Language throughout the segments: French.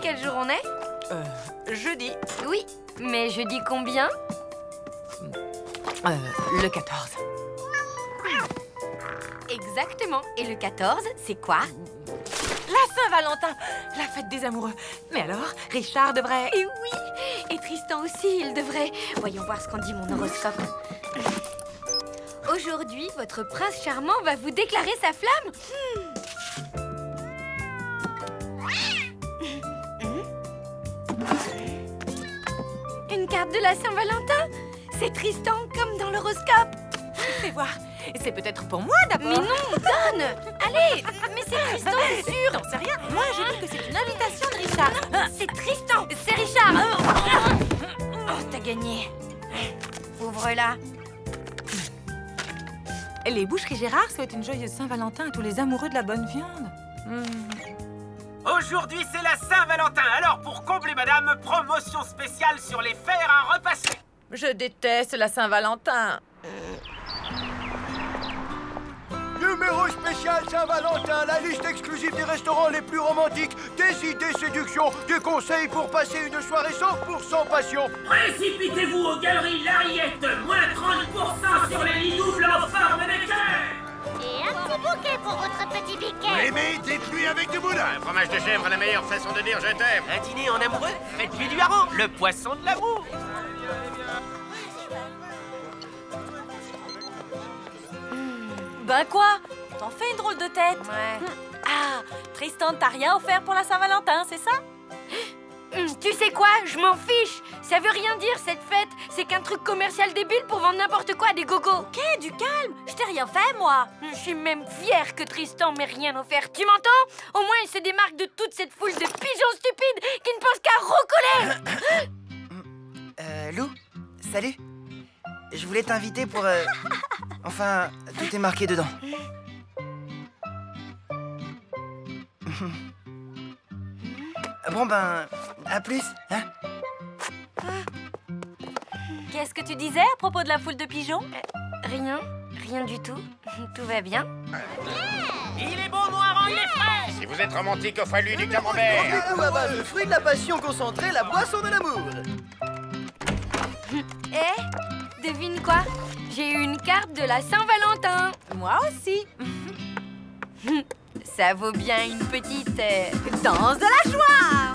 quel jour on est? Jeudi. Oui, mais jeudi combien? Le 14. Exactement. Et le 14, c'est quoi? La Saint-Valentin, la fête des amoureux. Mais alors, Richard devrait... Et oui, et Tristan aussi, il devrait. Voyons voir ce qu'en dit mon horoscope. Aujourd'hui, votre prince charmant va vous déclarer sa flamme. Une carte de la Saint-Valentin? C'est Tristan comme dans l'horoscope. Fais voir. C'est peut-être pour moi d'abord. Mais non, donne. Allez, mais c'est Tristan, c'est sûr. J'en sais rien. Moi, je dis que c'est une invitation de Richard. C'est Tristan, c'est Richard. Oh, t'as gagné. Ouvre-la. Les Boucheries Gérard souhaitent une joyeuse Saint-Valentin à tous les amoureux de la bonne viande. Aujourd'hui, c'est la Saint-Valentin. Alors, pour combler madame, promotion spéciale sur les fers à repasser. Je déteste la Saint-Valentin. Numéro spécial Saint-Valentin, la liste exclusive des restaurants les plus romantiques, des idées séduction, des conseils pour passer une soirée 100% passion. Précipitez-vous aux galeries Lariette, moins 30% sur les lits doubles en forme de cœur. Et un petit bouquet pour votre petit biquet. Aimez des pluies avec du moulin. Un fromage de chèvre, la meilleure façon de dire je t'aime. Un dîner en amoureux, faites-lui du hareng, le poisson de l'amour. Ben quoi? T'en fais une drôle de tête. Ouais. Ah, Tristan, t'as rien offert pour la Saint-Valentin, c'est ça? Tu sais quoi? Je m'en fiche. Ça veut rien dire, cette fête. C'est qu'un truc commercial débile pour vendre n'importe quoi à des gogos. Ok, du calme. Je t'ai rien fait, moi. Je suis même fière que Tristan m'ait rien offert. Tu m'entends? Au moins, il se démarque de toute cette foule de pigeons stupides qui ne pensent qu'à roucouler. Lou, salut. Je voulais t'inviter pour... Enfin, tout est marqué dedans. Bon ben, à plus, hein? Qu'est-ce que tu disais à propos de la foule de pigeons? Rien du tout. Tout va bien. Il est bon, mon hareng, il est frais. Si vous êtes romantique, offrez-lui du camembert. Le fruit de la passion concentrée, la boisson de l'amour. Devine quoi? J'ai eu une carte de la Saint-Valentin. Moi aussi. Ça vaut bien une petite... Danse de la joie.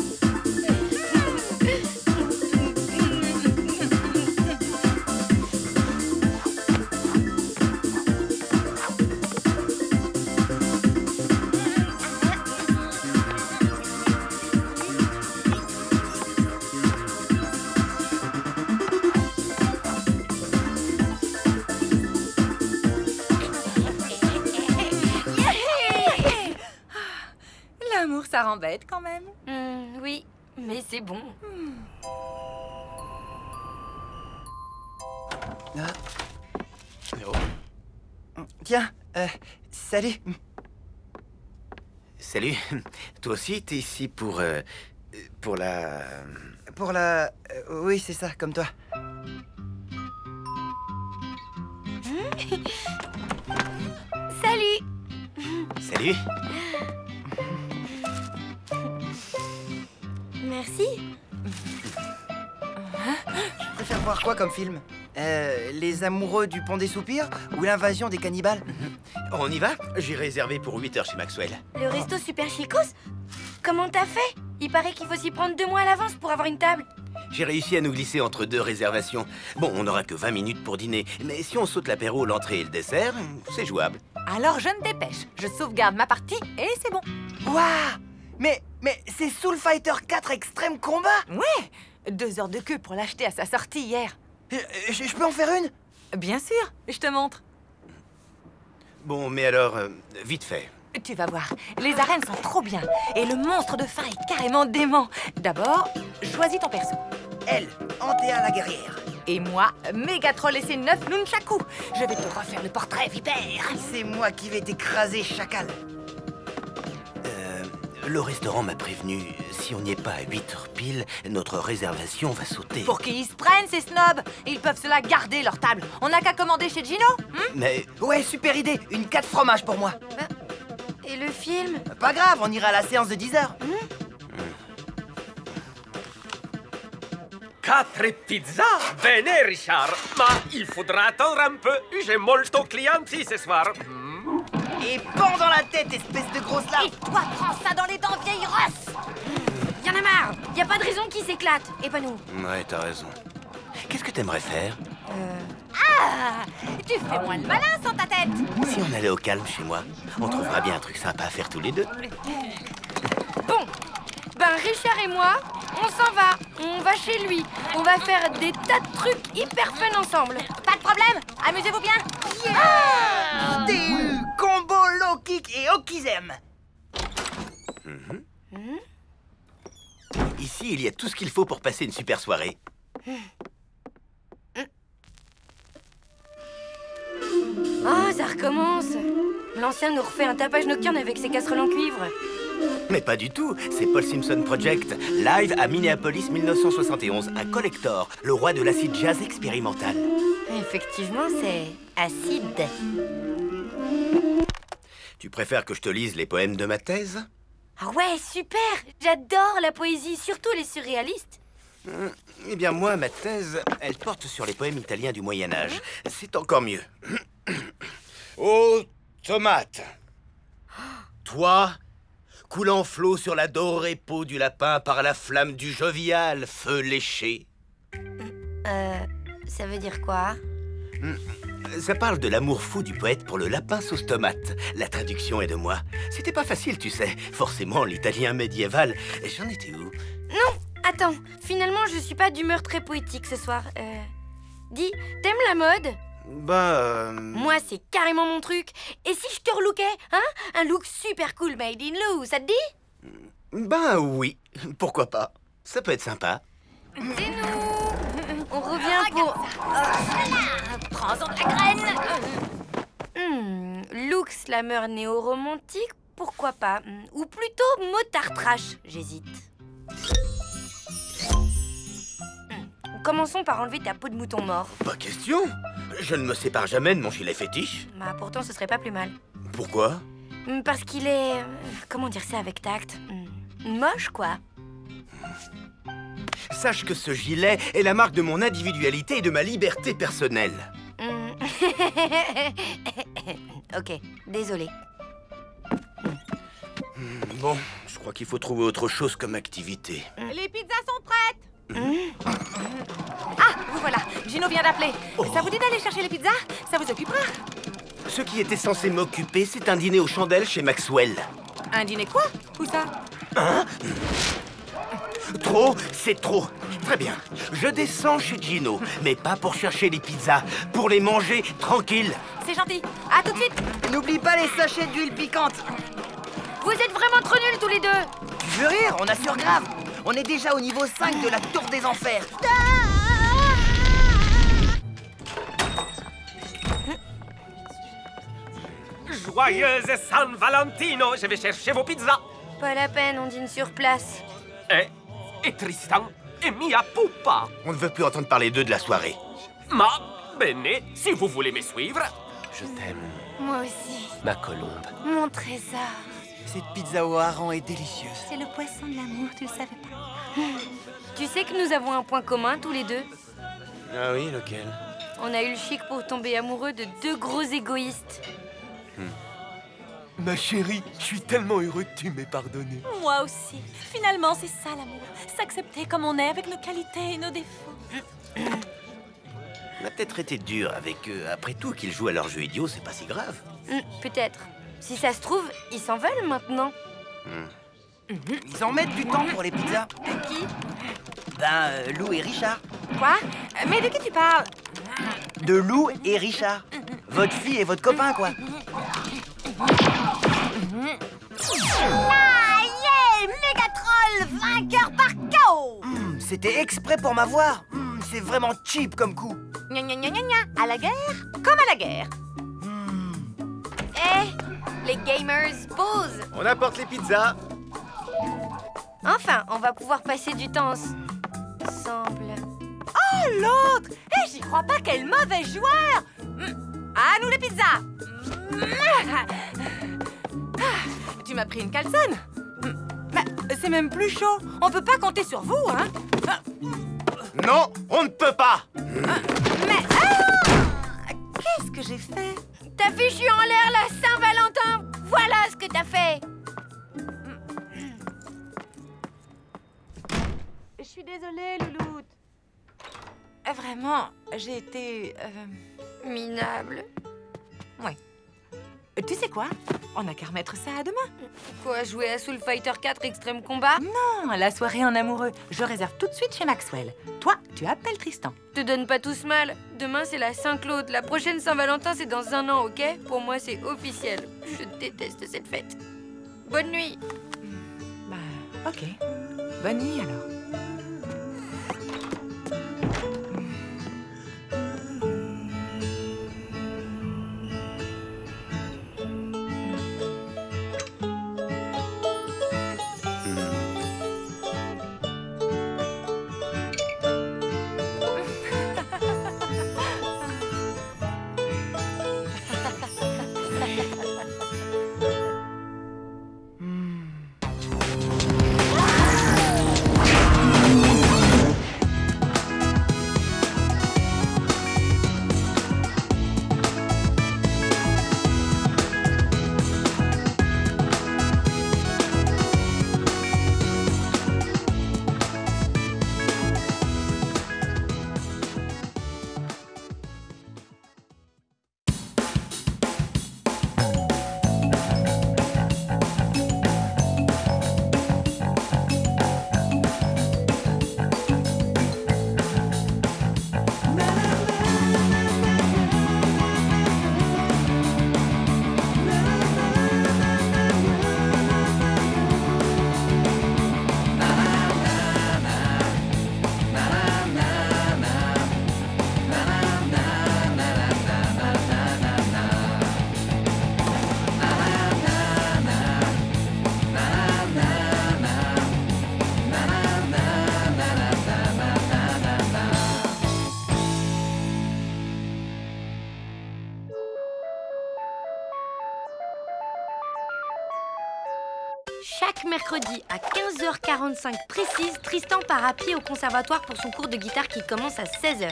L'amour, ça rend bête quand même. Oui, mais c'est bon. Tiens, salut. Salut. Toi aussi, t'es ici pour la... Pour la... oui, c'est ça, comme toi. Salut. Salut. Merci. Tu préfères voir quoi comme film? Les amoureux du pont des soupirs ou l'invasion des cannibales? On y va? J'ai réservé pour 8 heures chez Maxwell. Le resto super chicos? Comment t'as fait? Il paraît qu'il faut s'y prendre 2 mois à l'avance pour avoir une table. J'ai réussi à nous glisser entre 2 réservations. Bon, on n'aura que 20 minutes pour dîner, mais si on saute l'apéro, l'entrée et le dessert, c'est jouable. Alors je me dépêche. Je sauvegarde ma partie et c'est bon. Waouh! Mais c'est Soul Fighter 4 Extreme Combat! Ouais, 2 heures de queue pour l'acheter à sa sortie hier. Je peux en faire une? Bien sûr, je te montre. Bon, mais alors, vite fait. Tu vas voir, les arènes sont trop bien. Et le monstre de fin est carrément dément. D'abord, choisis ton perso. Elle, Antea la guerrière. Et moi, Mégatroll et ses 9 nunchakus. Je vais te refaire le portrait vipère. C'est moi qui vais t'écraser, chacal. Le restaurant m'a prévenu, si on n'y est pas à 8 heures pile, notre réservation va sauter. Pour qu'ils se prennent, ces snobs. Ils peuvent se la garder, leur table. On n'a qu'à commander chez Gino. Mais... Ouais, super idée. Une 4 fromages pour moi. Et le film? Pas grave, on ira à la séance de 10 heures. 4 pizzas? Bene, Richard. Mais il faudra attendre un peu. J'ai molto clienti ce soir. Et pends dans la tête, espèce de grosse larve. Et toi, prends ça dans les dents, vieille rosse. Y'en a marre. Y a pas de raison qu'il s'éclate. Et pas nous. Ouais, t'as raison. Qu'est-ce que t'aimerais faire? Ah, tu fais moins le malin sans ta tête. Si on allait au calme chez moi, on trouvera bien un truc sympa à faire tous les deux. Bon. Ben, Richard et moi, on s'en va. On va chez lui. On va faire des tas de trucs hyper fun ensemble. Pas de problème, amusez-vous bien. DU, combo, low kick et okizem. Ici, il y a tout ce qu'il faut pour passer une super soirée. Oh, ça recommence. L'ancien nous refait un tapage nocturne avec ses casseroles en cuivre. Mais pas du tout, c'est Paul Simpson Project, live à Minneapolis 1971, un collector, le roi de l'acid jazz expérimental. Effectivement, c'est acide. Tu préfères que je te lise les poèmes de ma thèse? Ah ouais, super. J'adore la poésie, surtout les surréalistes. Eh bien moi, ma thèse, elle porte sur les poèmes italiens du Moyen-Âge. C'est encore mieux. Ô tomate, toi, coulant flot sur la dorée peau du lapin par la flamme du jovial feu léché. Ça veut dire quoi? Ça parle de l'amour fou du poète pour le lapin sauce tomate. La traduction est de moi. C'était pas facile, tu sais. Forcément, l'italien médiéval. J'en étais où? Non, attends. Finalement, je suis pas d'humeur très poétique ce soir. Dis, t'aimes la mode? Moi, c'est carrément mon truc. Et si je te relookais, hein? Un look super cool made in Lou, ça te dit? Oui. Pourquoi pas? Ça peut être sympa. C'est nous. On revient pour... Prends-en de la graine. Look slammer néo-romantique, pourquoi pas? Ou plutôt motard trash, j'hésite. Commençons par enlever ta peau de mouton mort. Pas question. Je ne me sépare jamais de mon gilet fétiche. Bah pourtant ce serait pas plus mal. Pourquoi? Parce qu'il est... comment dire ça avec tact? Moche, quoi. Sache que ce gilet est la marque de mon individualité et de ma liberté personnelle. Ok, désolé. Bon, je crois qu'il faut trouver autre chose comme activité. Les pizzas sont prêtes. Ah, vous voilà, Gino vient d'appeler. Ça vous dit d'aller chercher les pizzas? Ça vous occupera? Ce qui était censé m'occuper, c'est un dîner aux chandelles chez Maxwell. Un dîner quoi? Où ça? Trop, c'est trop. Très bien. Je descends chez Gino, mais pas pour chercher les pizzas, pour les manger tranquille. C'est gentil. À tout de suite. N'oublie pas les sachets d'huile piquante. Vous êtes vraiment trop nuls tous les deux. Tu veux rire? On assure grave. On est déjà au niveau 5 de la tour des enfers. Joyeuse San Valentino, je vais chercher vos pizzas. Pas la peine, on dîne sur place. Et Tristan et Mia Pupa. On ne veut plus entendre parler d'eux de la soirée. Ma bene, si vous voulez me suivre. Je t'aime, Moi aussi. ma colombe. Mon trésor. Cette pizza au hareng est délicieuse. C'est le poisson de l'amour, tu le savais pas? Tu sais que nous avons un point commun tous les deux. Ah oui, lequel? On a eu le chic pour tomber amoureux de deux gros égoïstes. Ma chérie, je suis tellement heureux que tu m'aies pardonné. Moi aussi. Finalement, c'est ça l'amour. S'accepter comme on est avec nos qualités et nos défauts. On a peut-être été dur avec eux. Après tout, qu'ils jouent à leur jeu idiot, c'est pas si grave. Peut-être. Si ça se trouve, ils s'en veulent maintenant. Ils en mettent du temps pour les pizzas. De qui? Lou et Richard. Quoi? Mais de qui tu parles? De Lou et Richard. Votre fille et votre copain, quoi. Ah, yeah! Mégatroll, vainqueur par KO! C'était exprès pour m'avoir. C'est vraiment cheap comme coup. Gna gna gna gna gna. À la guerre, comme à la guerre. Les gamers, pause. On apporte les pizzas. Enfin, on va pouvoir passer du temps ensemble. Oh, l'autre! J'y crois pas, quel mauvais joueur! À nous les pizzas! Tu m'as pris une calzone. C'est même plus chaud. On peut pas compter sur vous, hein? Non, on ne peut pas. Mais... qu'est-ce que j'ai fait? T'as fichu en l'air la Saint-Valentin. Voilà ce que t'as fait. Je suis désolée, Louloute. Vraiment, j'ai été... Minable. Ouais. Tu sais quoi? On n'a qu'à remettre ça à demain. Quoi, jouer à Soul Fighter 4 Extrême Combat? Non, la soirée en amoureux. Je réserve tout de suite chez Maxwell. Toi, tu appelles Tristan. Te donne pas tous mal. Demain, c'est la Saint-Claude. La prochaine Saint-Valentin, c'est dans 1 an, ok? Pour moi, c'est officiel. Je déteste cette fête. Bonne nuit. Bah, ok. Bonne nuit, alors. Chaque mercredi à 15h45 précise, Tristan part à pied au conservatoire pour son cours de guitare qui commence à 16h.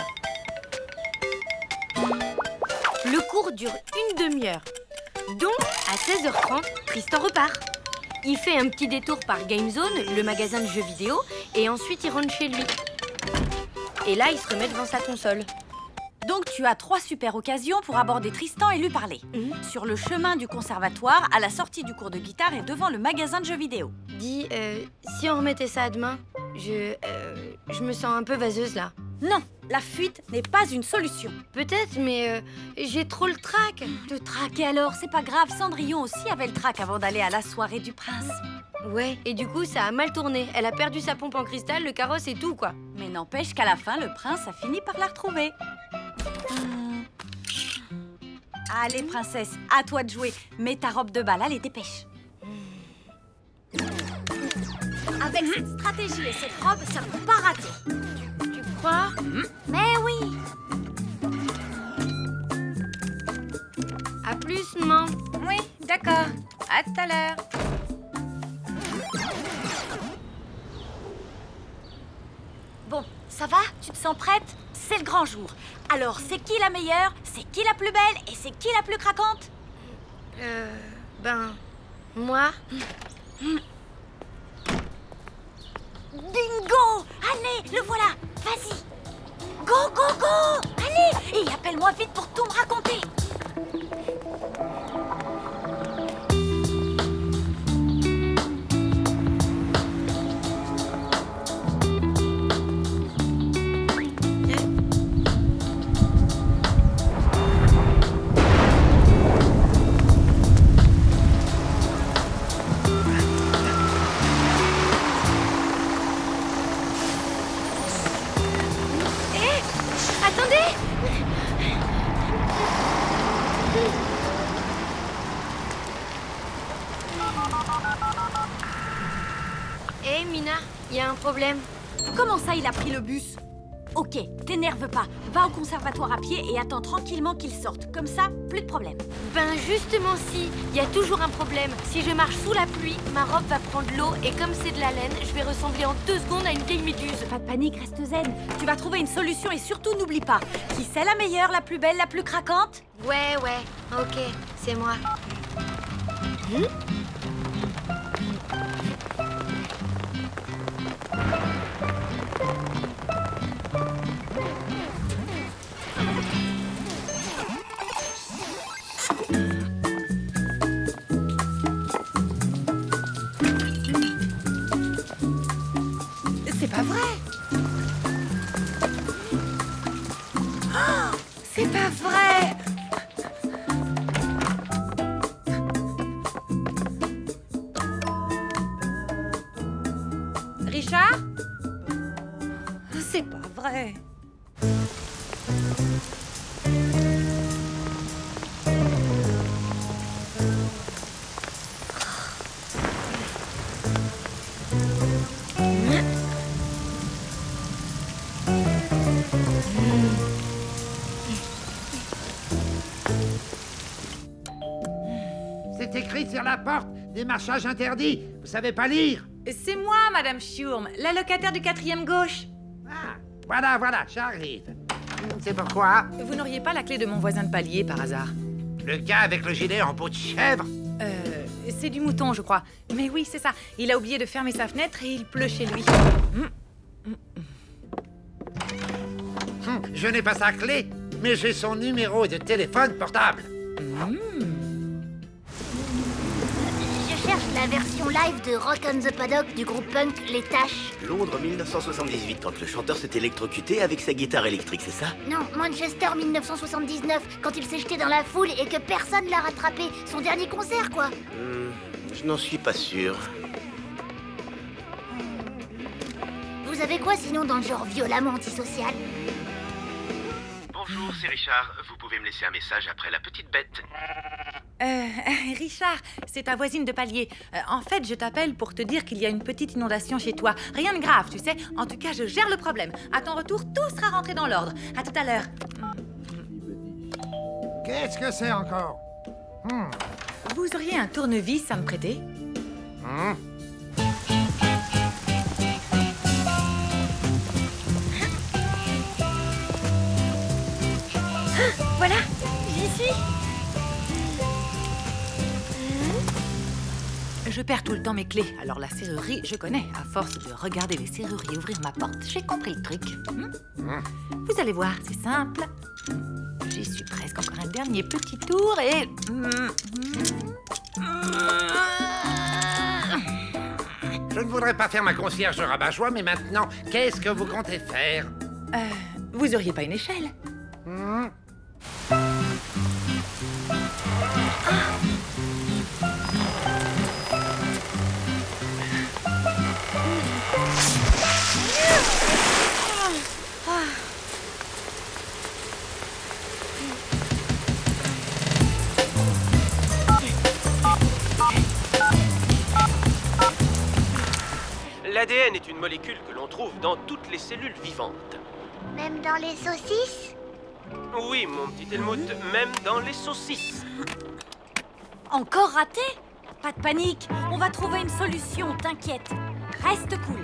Le cours dure une demi-heure. Donc, à 16h30, Tristan repart. Il fait un petit détour par Game Zone, le magasin de jeux vidéo, et ensuite il rentre chez lui. Et là, il se remet devant sa console. Donc tu as 3 super occasions pour aborder Tristan et lui parler. Sur le chemin du conservatoire, à la sortie du cours de guitare et devant le magasin de jeux vidéo. Dis, si on remettait ça à demain, je me sens un peu vaseuse là. Non, la fuite n'est pas une solution. Peut-être, mais j'ai trop le trac. Le trac, et alors, c'est pas grave, Cendrillon aussi avait le trac avant d'aller à la soirée du prince. Ouais, et du coup, ça a mal tourné. Elle a perdu sa pompe en cristal, le carrosse et tout, quoi. Mais n'empêche qu'à la fin, le prince a fini par la retrouver. Allez, princesse, à toi de jouer. Mets ta robe de bal, allez, dépêche. Avec cette stratégie et cette robe, ça ne peut pas rater. Tu crois? Mais oui. À plus, maman. Oui, d'accord. À tout à l'heure. Bon, ça va? Tu te sens prête? C'est le grand jour. Alors, c'est qui la meilleure? C'est qui la plus belle? Et c'est qui la plus craquante? Moi. Bingo! Allez, le voilà! Vas-y! Go, go, go! Allez! Et appelle-moi vite pour tout me raconter! Hé, Mina, il y a un problème. Comment ça, il a pris le bus? Ok, t'énerve pas. Va au conservatoire à pied et attends tranquillement qu'ils sortent. Comme ça, plus de problème. Ben justement si, il y a toujours un problème. Si je marche sous la pluie, ma robe va prendre l'eau et comme c'est de la laine, je vais ressembler en 2 secondes à une vieille méduse. Pas de panique, reste zen. Tu vas trouver une solution et surtout n'oublie pas. Qui c'est la meilleure, la plus belle, la plus craquante? Ouais, ok, c'est moi. C'est pas vrai. Oh, c'est pas vrai. Richard? C'est pas vrai. C'est écrit sur la porte, démarchage interdit. Vous savez pas lire? C'est moi, Madame Schurm, la locataire du 4e gauche. Ah, voilà, j'arrive. C'est pourquoi? Vous n'auriez pas la clé de mon voisin de palier, par hasard? Le gars avec le gilet en peau de chèvre? C'est du mouton, je crois. Mais oui, c'est ça. Il a oublié de fermer sa fenêtre et il pleut chez lui. Je n'ai pas sa clé, mais j'ai son numéro de téléphone portable. Je cherche la version live de Rock on the Paddock du groupe punk Les Taches. Londres 1978, quand le chanteur s'est électrocuté avec sa guitare électrique, c'est ça? Non, Manchester 1979, quand il s'est jeté dans la foule et que personne l'a rattrapé. Son dernier concert, quoi. Je n'en suis pas sûr. Vous avez quoi sinon dans le genre violemment antisocial? Bonjour, c'est Richard. Vous pouvez me laisser un message après la petite bête. Richard, c'est ta voisine de palier. En fait, je t'appelle pour te dire qu'il y a une petite inondation chez toi. Rien de grave, tu sais. En tout cas, je gère le problème. À ton retour, tout sera rentré dans l'ordre. À tout à l'heure. Qu'est-ce que c'est encore? Vous auriez un tournevis à me prêter? Voilà, j'y suis. Je perds tout le temps mes clés, alors la serrurerie, je connais. À force de regarder les serruriers ouvrir ma porte, j'ai compris le truc. Vous allez voir, c'est simple. J'y suis presque, encore un dernier petit tour et... Je ne voudrais pas faire ma concierge rabat-joie, mais maintenant, qu'est-ce que vous comptez faire? Vous auriez pas une échelle? L'ADN est une molécule que l'on trouve dans toutes les cellules vivantes. Même dans les saucisses? Oui, mon petit Helmut, même dans les saucisses. Encore raté? Pas de panique, on va trouver une solution, t'inquiète. Reste cool.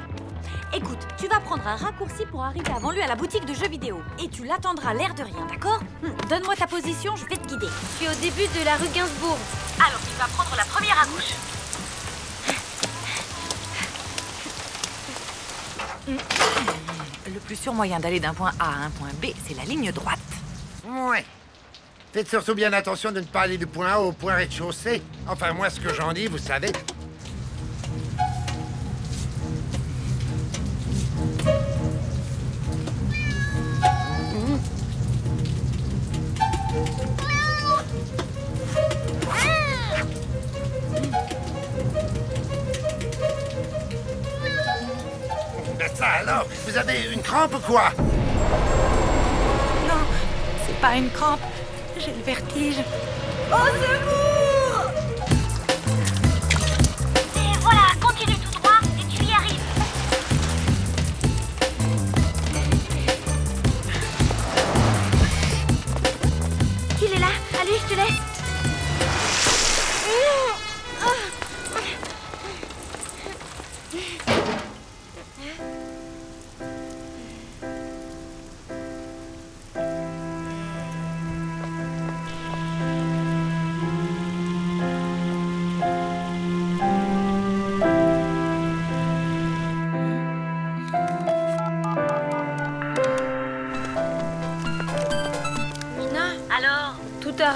Écoute, tu vas prendre un raccourci pour arriver avant lui à la boutique de jeux vidéo. Et tu l'attendras l'air de rien, d'accord? Donne-moi ta position, je vais te guider. Je suis au début de la rue Gainsbourg. Alors tu vas prendre la première à gauche. Le plus sûr moyen d'aller d'un point A à un point B, c'est la ligne droite. Ouais. Faites surtout bien attention de ne pas aller du point A au point rez-de-chaussée. Enfin, moi, ce que j'en dis, vous savez. Ben ça alors, vous avez une crampe ou quoi? Non, c'est pas une crampe. J'ai le vertige. Au secours! Et voilà, continue tout droit et tu y arrives.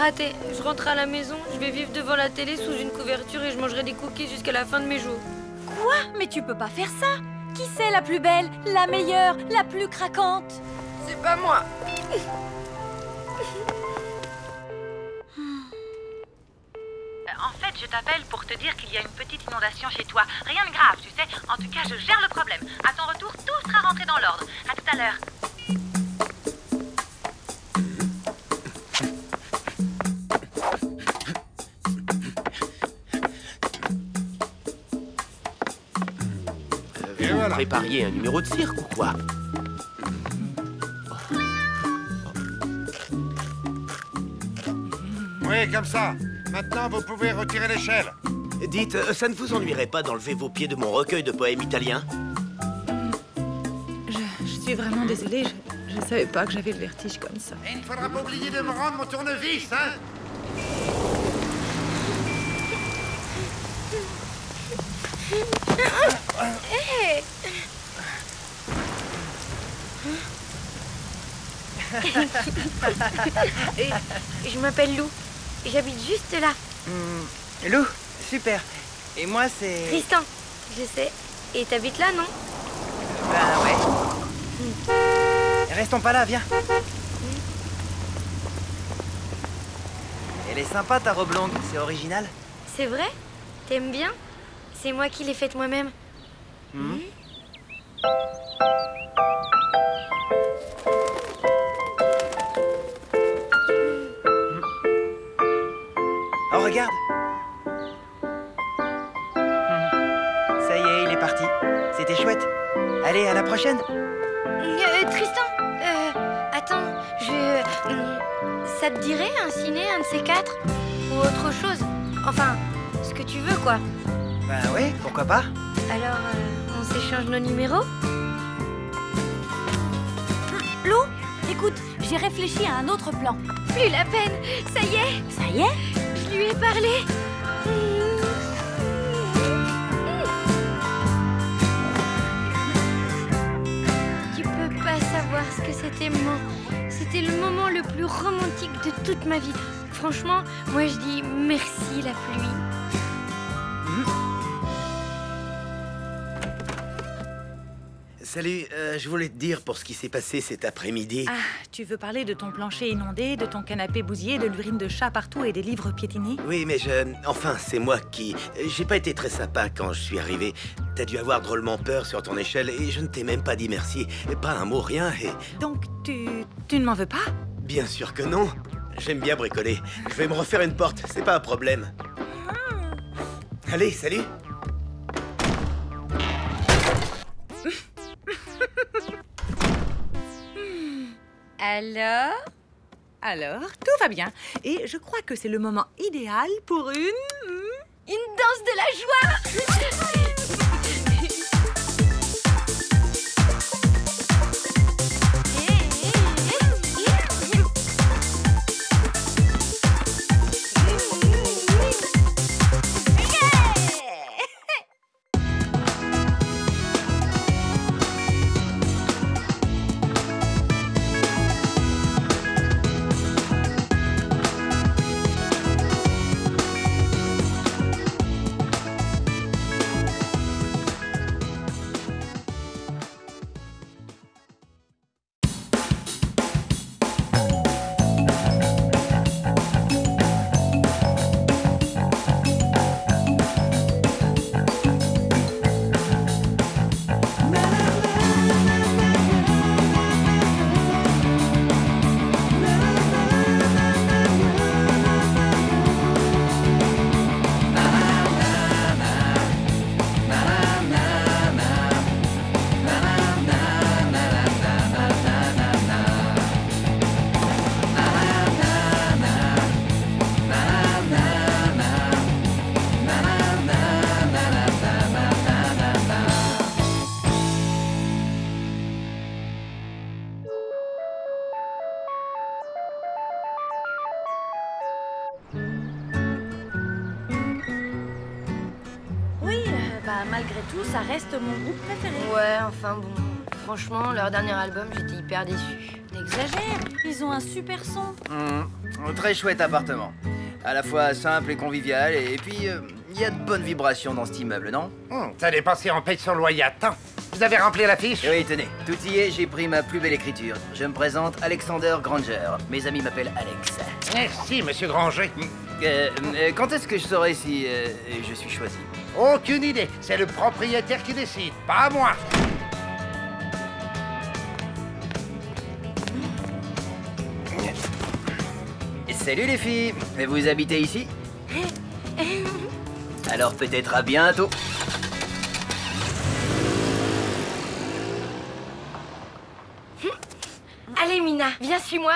raté. Je rentre à la maison, je vais vivre devant la télé sous une couverture et je mangerai des cookies jusqu'à la fin de mes jours. Quoi? Mais tu peux pas faire ça. Qui c'est la plus belle, la meilleure, la plus craquante? C'est pas moi. En fait, je t'appelle pour te dire qu'il y a une petite inondation chez toi. Rien de grave, tu sais. En tout cas, je gère le problème. À ton retour, tout sera rentré dans l'ordre. À tout à l'heure. Vous prépariez un numéro de cirque ou quoi? Oui, comme ça. Maintenant, vous pouvez retirer l'échelle. Dites, ça ne vous ennuierait pas d'enlever vos pieds de mon recueil de poèmes italiens? Je suis vraiment désolée. Je savais pas que j'avais le vertige comme ça. Et il ne faudra pas oublier de me rendre mon tournevis, hein? Hey. Je m'appelle Lou. J'habite juste là. Lou, super. Et moi, c'est... Tristan, je sais. Et t'habites là, non? Ben ouais. Restons pas là, viens. Elle est sympa ta robe longue, c'est original. C'est vrai? T'aimes bien? C'est moi qui l'ai faite moi-même. Oh, regarde. Ça y est, il est parti. C'était chouette. Allez, à la prochaine. Tristan, attends, ça te dirait un ciné, un de ces quatre? Ou autre chose? Enfin, ce que tu veux, quoi. Ben oui, pourquoi pas. Alors, on s'échange nos numéros? Lou, écoute, j'ai réfléchi à un autre plan. Plus la peine, ça y est. Ça y est? Je lui ai parlé. Tu peux pas savoir ce que c'était C'était le moment le plus romantique de toute ma vie. Franchement, moi je dis merci la pluie. Salut, je voulais te dire pour ce qui s'est passé cet après-midi. Ah, tu veux parler de ton plancher inondé, de ton canapé bousillé, de l'urine de chat partout et des livres piétinés? Oui, mais enfin, c'est moi qui... J'ai pas été très sympa quand je suis arrivé. T'as dû avoir drôlement peur sur ton échelle et je ne t'ai même pas dit merci. Pas un mot, rien et... Donc, tu ne m'en veux pas? Bien sûr que non. J'aime bien bricoler. Je vais me refaire une porte, c'est pas un problème. Allez, salut. Alors, tout va bien. Et je crois que c'est le moment idéal pour une danse de la joie. malgré tout, ça reste mon groupe préféré. Ouais, enfin bon. Franchement, leur dernier album, j'étais hyper déçue. t'exagères. Ils ont un super son. Très chouette appartement. À la fois simple et convivial, et puis il y a de bonnes vibrations dans cet immeuble, non? T'as dépensé en paye sur loyer à temps. Vous avez rempli la fiche? Oui, tenez, tout y est, j'ai pris ma plus belle écriture. Je me présente Alexander Granger. Mes amis m'appellent Alex. Merci, monsieur Granger. Quand est-ce que je saurai si je suis choisi? Aucune idée. C'est le propriétaire qui décide, pas moi. Salut les filles, vous habitez ici? Alors peut-être à bientôt. Allez Mina, viens suis-moi.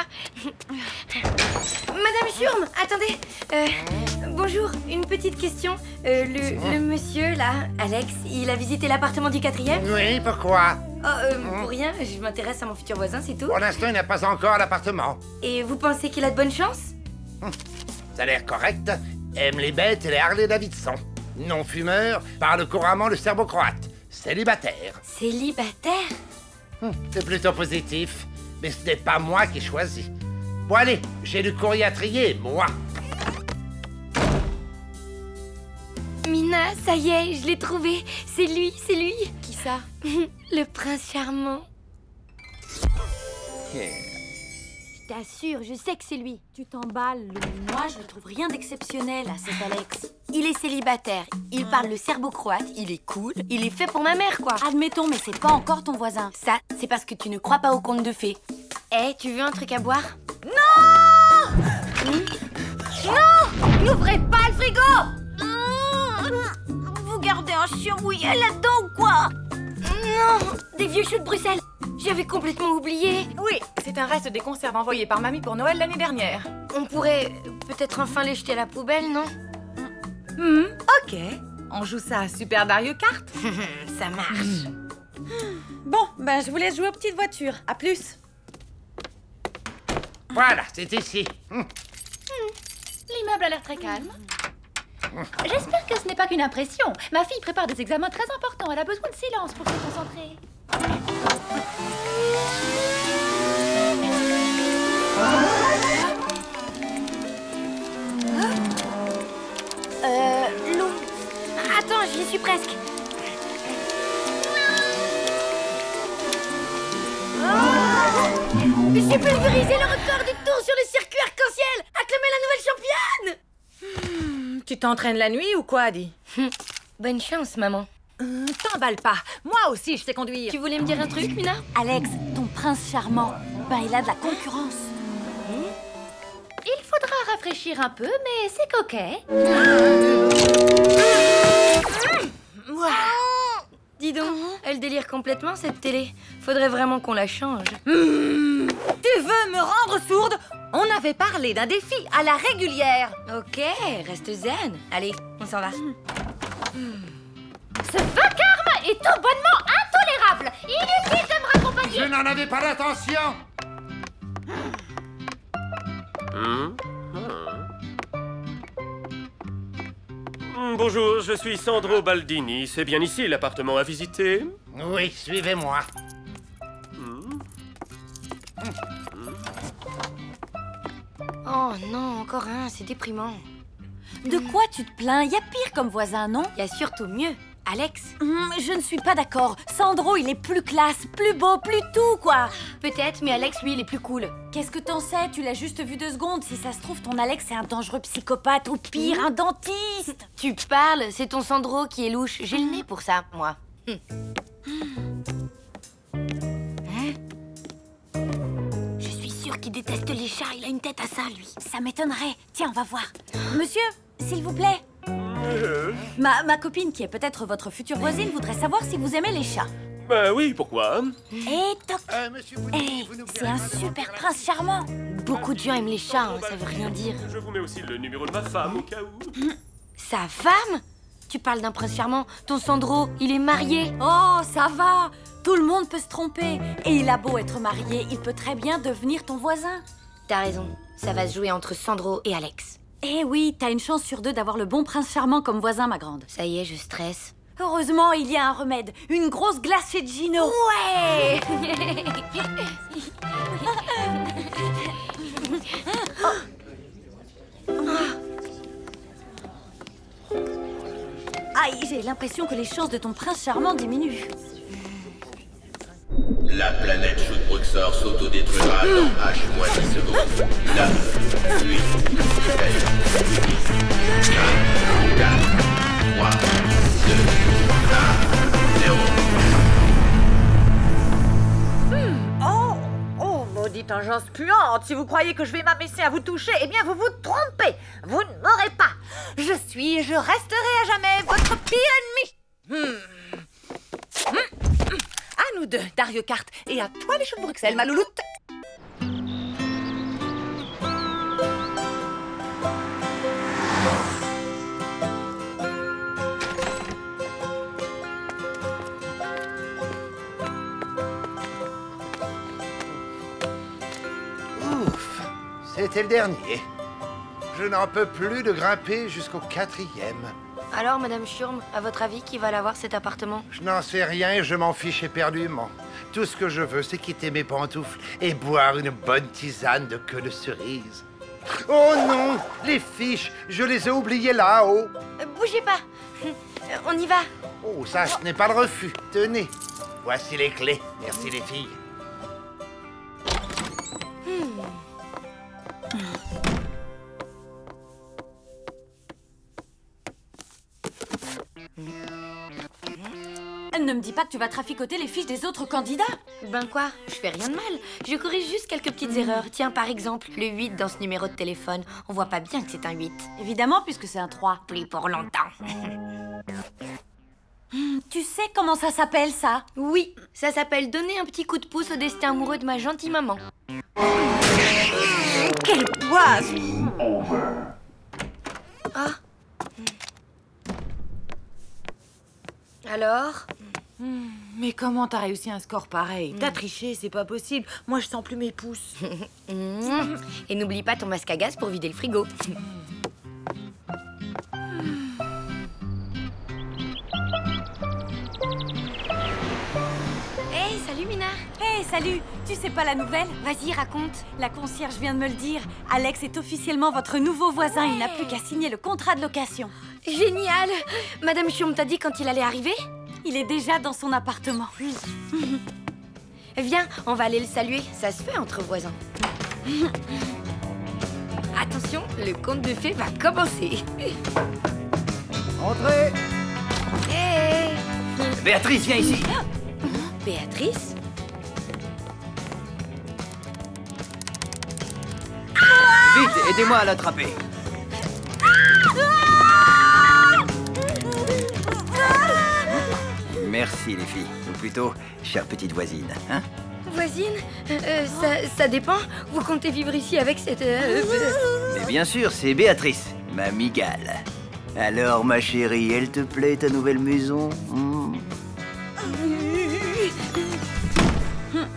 Madame Schurm, attendez. Bonjour, une petite question. Le monsieur là, Alex, il a visité l'appartement du 4e? Oui, pourquoi? Pour rien, je m'intéresse à mon futur voisin, c'est tout. Pour l'instant, il n'a pas encore l'appartement. Et vous pensez qu'il a de bonnes chances? Ça a l'air correct. Aime les bêtes et les Harley-Davidson. Non-fumeur, parle couramment le serbo-croate. Célibataire. Célibataire? C'est plutôt positif. Mais ce n'est pas moi qui ai choisi. Bon allez, j'ai du courrier à trier, moi. Mina, ça y est, je l'ai trouvé. C'est lui, c'est lui. Qui ça? Le prince charmant. Je t'assure, je sais que c'est lui. Tu t'emballes, Lou. Moi, je ne trouve rien d'exceptionnel à cet Alex. Il est célibataire, il parle le serbo-croate, il est cool, il est fait pour ma mère, quoi. Admettons, mais c'est pas encore ton voisin. Ça, c'est parce que tu ne crois pas aux contes de fées. Eh, tu veux un truc à boire? Non! Non! N'ouvrez pas le frigo! Vous gardez un chien mouillé là-dedans ou quoi? Non! Des vieux choux de Bruxelles! J'avais complètement oublié. Oui, c'est un reste des conserves envoyées par mamie pour Noël l'année dernière. On pourrait peut-être enfin les jeter à la poubelle, non? Ok. On joue ça à Super Mario Kart? Ça marche. Bon, ben je vous laisse jouer aux petites voitures. À plus. Voilà, c'est ici. L'immeuble a l'air très calme. J'espère que ce n'est pas qu'une impression. Ma fille prépare des examens très importants. Elle a besoin de silence pour se concentrer. Lou. Attends, j'y suis presque. J'ai pulvérisé le record du tour sur le circuit arc-en-ciel. Acclamez la nouvelle championne. Tu t'entraînes la nuit ou quoi, Adi? Bonne chance, maman. T'emballe pas. Moi aussi, je sais conduire. Tu voulais me dire un truc, Mina? Alex, ton prince charmant, ben il a de la concurrence. Il faudra rafraîchir un peu, mais c'est coquet. Dis donc, elle délire complètement cette télé. Faudrait vraiment qu'on la change. Tu veux me rendre sourde? On avait parlé d'un défi à la régulière. Ok, reste zen. Allez, on s'en va. Ce vacarme est tout bonnement intolérable. Inutile de me raccompagner. Je n'en avais pas l'intention. Bonjour, je suis Sandro Baldini. C'est bien ici l'appartement à visiter? Oui, suivez-moi. Oh non, encore un, c'est déprimant. De quoi tu te plains? Y a pire comme voisin, non? Y a surtout mieux. Alex? Je ne suis pas d'accord. Sandro, il est plus classe, plus beau, plus tout, quoi. Peut-être, mais Alex, lui, il est plus cool. Qu'est-ce que t'en sais? Tu l'as juste vu 2 secondes. Si ça se trouve, ton Alex est un dangereux psychopathe ou pire, un dentiste. Tu parles, c'est ton Sandro qui est louche. J'ai le nez pour ça, moi. Je suis sûre qu'il déteste les chats. Il a une tête à ça, lui. Ça m'étonnerait. Tiens, on va voir. Monsieur, s'il vous plaît. Ma copine, qui est peut-être votre future voisine, voudrait savoir si vous aimez les chats. Bah oui, pourquoi? Et toc. Monsieur C'est un super prince charmant. Beaucoup de gens aiment les chats, hein, ça veut rien dire. Je vous mets aussi le numéro de ma femme au cas où. Sa femme? Tu parles d'un prince charmant. Ton Sandro, il est marié. Oh, ça va. Tout le monde peut se tromper. Et il a beau être marié, il peut très bien devenir ton voisin. T'as raison. Ça va se jouer entre Sandro et Alex. Eh oui, t'as une chance sur 2 d'avoir le bon prince charmant comme voisin, ma grande. Ça y est, je stresse. Heureusement, il y a un remède. Une grosse glace chez Gino. Ouais. Aïe, j'ai l'impression que les chances de ton prince charmant diminuent. La planète Shootbruxor s'autodétruira dans H-10 secondes. 9, 8, 7, 6, 5, 4, 3, 2, 1, 0. Oh, maudite engeance puante. Si vous croyez que je vais m'abaisser à vous toucher, eh bien vous vous trompez. Vous ne m'aurez pas. Je suis et je resterai à jamais votre pire ennemi. À nous deux, Dario Kart, et à toi les choux de Bruxelles, ma louloute. Ouf, c'était le dernier. Je n'en peux plus de grimper jusqu'au 4e. Alors, Madame Schurm, à votre avis, qui va l'avoir cet appartement? Je n'en sais rien et je m'en fiche éperdument. Tout ce que je veux, c'est quitter mes pantoufles et boire une bonne tisane de queue de cerise. Oh non, les fiches, je les ai oubliées là-haut. Bougez pas. On y va. Oh, ça, ce n'est pas le refus. Tenez, voici les clés. Merci les filles. Ne me dis pas que tu vas traficoter les fiches des autres candidats. Ben quoi? Je fais rien de mal. Je corrige juste quelques petites erreurs. Tiens, par exemple, le 8 dans ce numéro de téléphone. On voit pas bien que c'est un 8. Évidemment, puisque c'est un 3. Plus pour longtemps. Tu sais comment ça s'appelle, ça? Oui, ça s'appelle donner un petit coup de pouce au destin amoureux de ma gentille maman. Quelle poisse! Ah. Alors? Mais comment t'as réussi un score pareil? T'as triché, c'est pas possible. Moi, je sens plus mes pouces. Et n'oublie pas ton masque à gaz pour vider le frigo. Hey, salut Mina. Hey, salut. Tu sais pas la nouvelle? Vas-y, raconte. La concierge vient de me le dire. Alex est officiellement votre nouveau voisin. Il n'a plus qu'à signer le contrat de location. Génial. Madame Schurm t'a dit quand il allait arriver? Il est déjà dans son appartement. Viens, on va aller le saluer. Ça se fait entre voisins. Attention, le conte de fées va commencer. Entrez. Hey. Béatrice, viens ici. Béatrice? Vite, aidez-moi à l'attraper. Merci les filles, ou plutôt, chère petite voisine, hein? Voisine? Ça dépend. Vous comptez vivre ici avec cette... Mais bien sûr, c'est Béatrice, ma migale. Alors, ma chérie, elle te plaît ta nouvelle maison?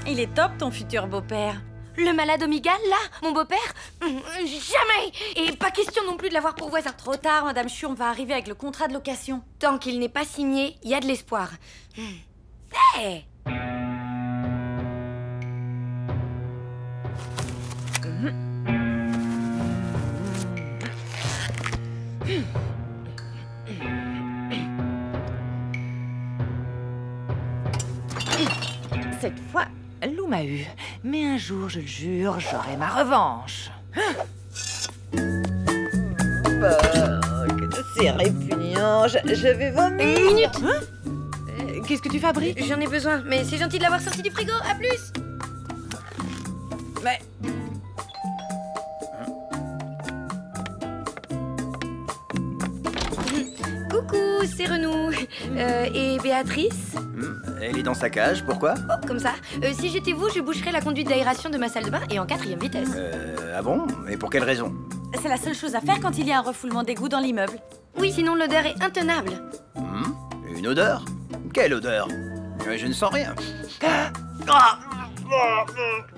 Il est top, ton futur beau-père. Le malade Omigal, là? Mon beau-père? Jamais! Et pas question non plus de l'avoir pour voisin. Trop tard, Madame Schurm va arriver avec le contrat de location. Tant qu'il n'est pas signé, il y a de l'espoir. Hey! Cette fois, Lou m'a eu. Mais un jour, je le jure, j'aurai ma revanche. C'est répugnant. Je vais vomir. Une minute. Qu'est-ce que tu fabriques? J'en ai besoin, mais c'est gentil de l'avoir sorti du frigo. À plus. Mais... Coucou, c'est Renou. Et Béatrice? Elle est dans sa cage, pourquoi? Oh, comme ça. Si j'étais vous, je boucherais la conduite d'aération de ma salle de bain et en 4e vitesse. Ah bon? Et pour quelle raison? C'est la seule chose à faire quand il y a un refoulement d'égout dans l'immeuble. Oui, sinon l'odeur est intenable. Une odeur? Quelle odeur? Je ne sens rien.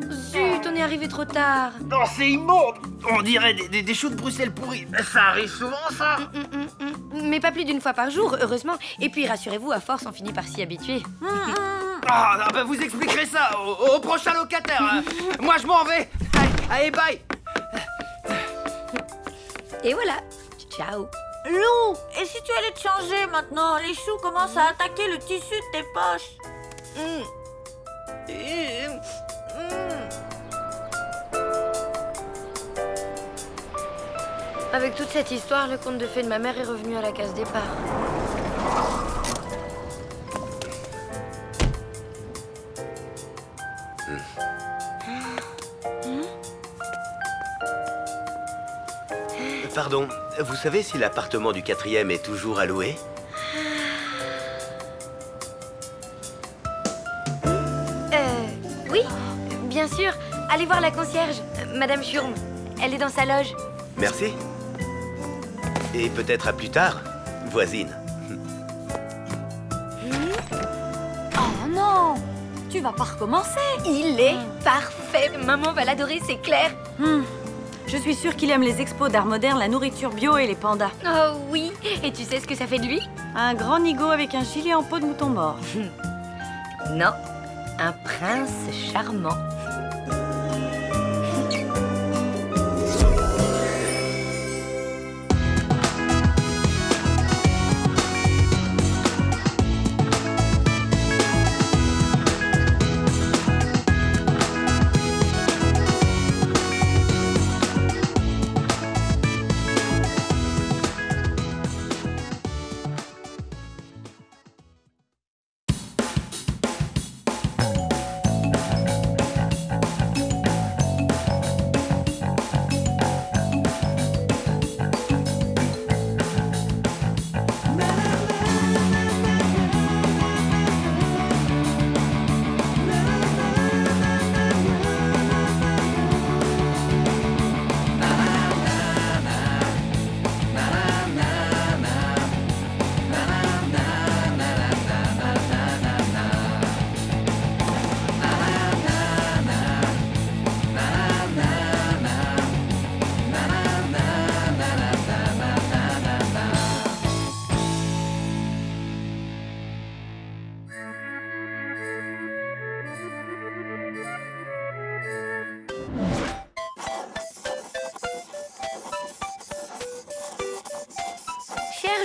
Zut, on est arrivé trop tard. Non, c'est immonde. On dirait des choux de Bruxelles pourris. Ça arrive souvent, ça? mais pas plus d'une fois par jour, heureusement. Et puis rassurez-vous, à force, on finit par s'y habituer. Ah, bah vous expliquerez ça au prochain locataire. Hein. Moi, je m'en vais. Allez, bye. Et voilà. Ciao. Lou, et si tu allais te changer maintenant? Les choux commencent à attaquer le tissu de tes poches. Avec toute cette histoire, le conte de fées de ma mère est revenu à la case départ. Pardon, vous savez si l'appartement du 4e est toujours à louer? Oui, bien sûr. Allez voir la concierge, Madame Schurm. Elle est dans sa loge. Merci. Et peut-être à plus tard, voisine. Oh non! Tu vas pas recommencer? Il est parfait. Maman va l'adorer, c'est clair. Je suis sûre qu'il aime les expos d'art moderne, la nourriture bio et les pandas. Oh oui. Et tu sais ce que ça fait de lui? Un grand nigo avec un gilet en peau de mouton mort. Non, un prince charmant.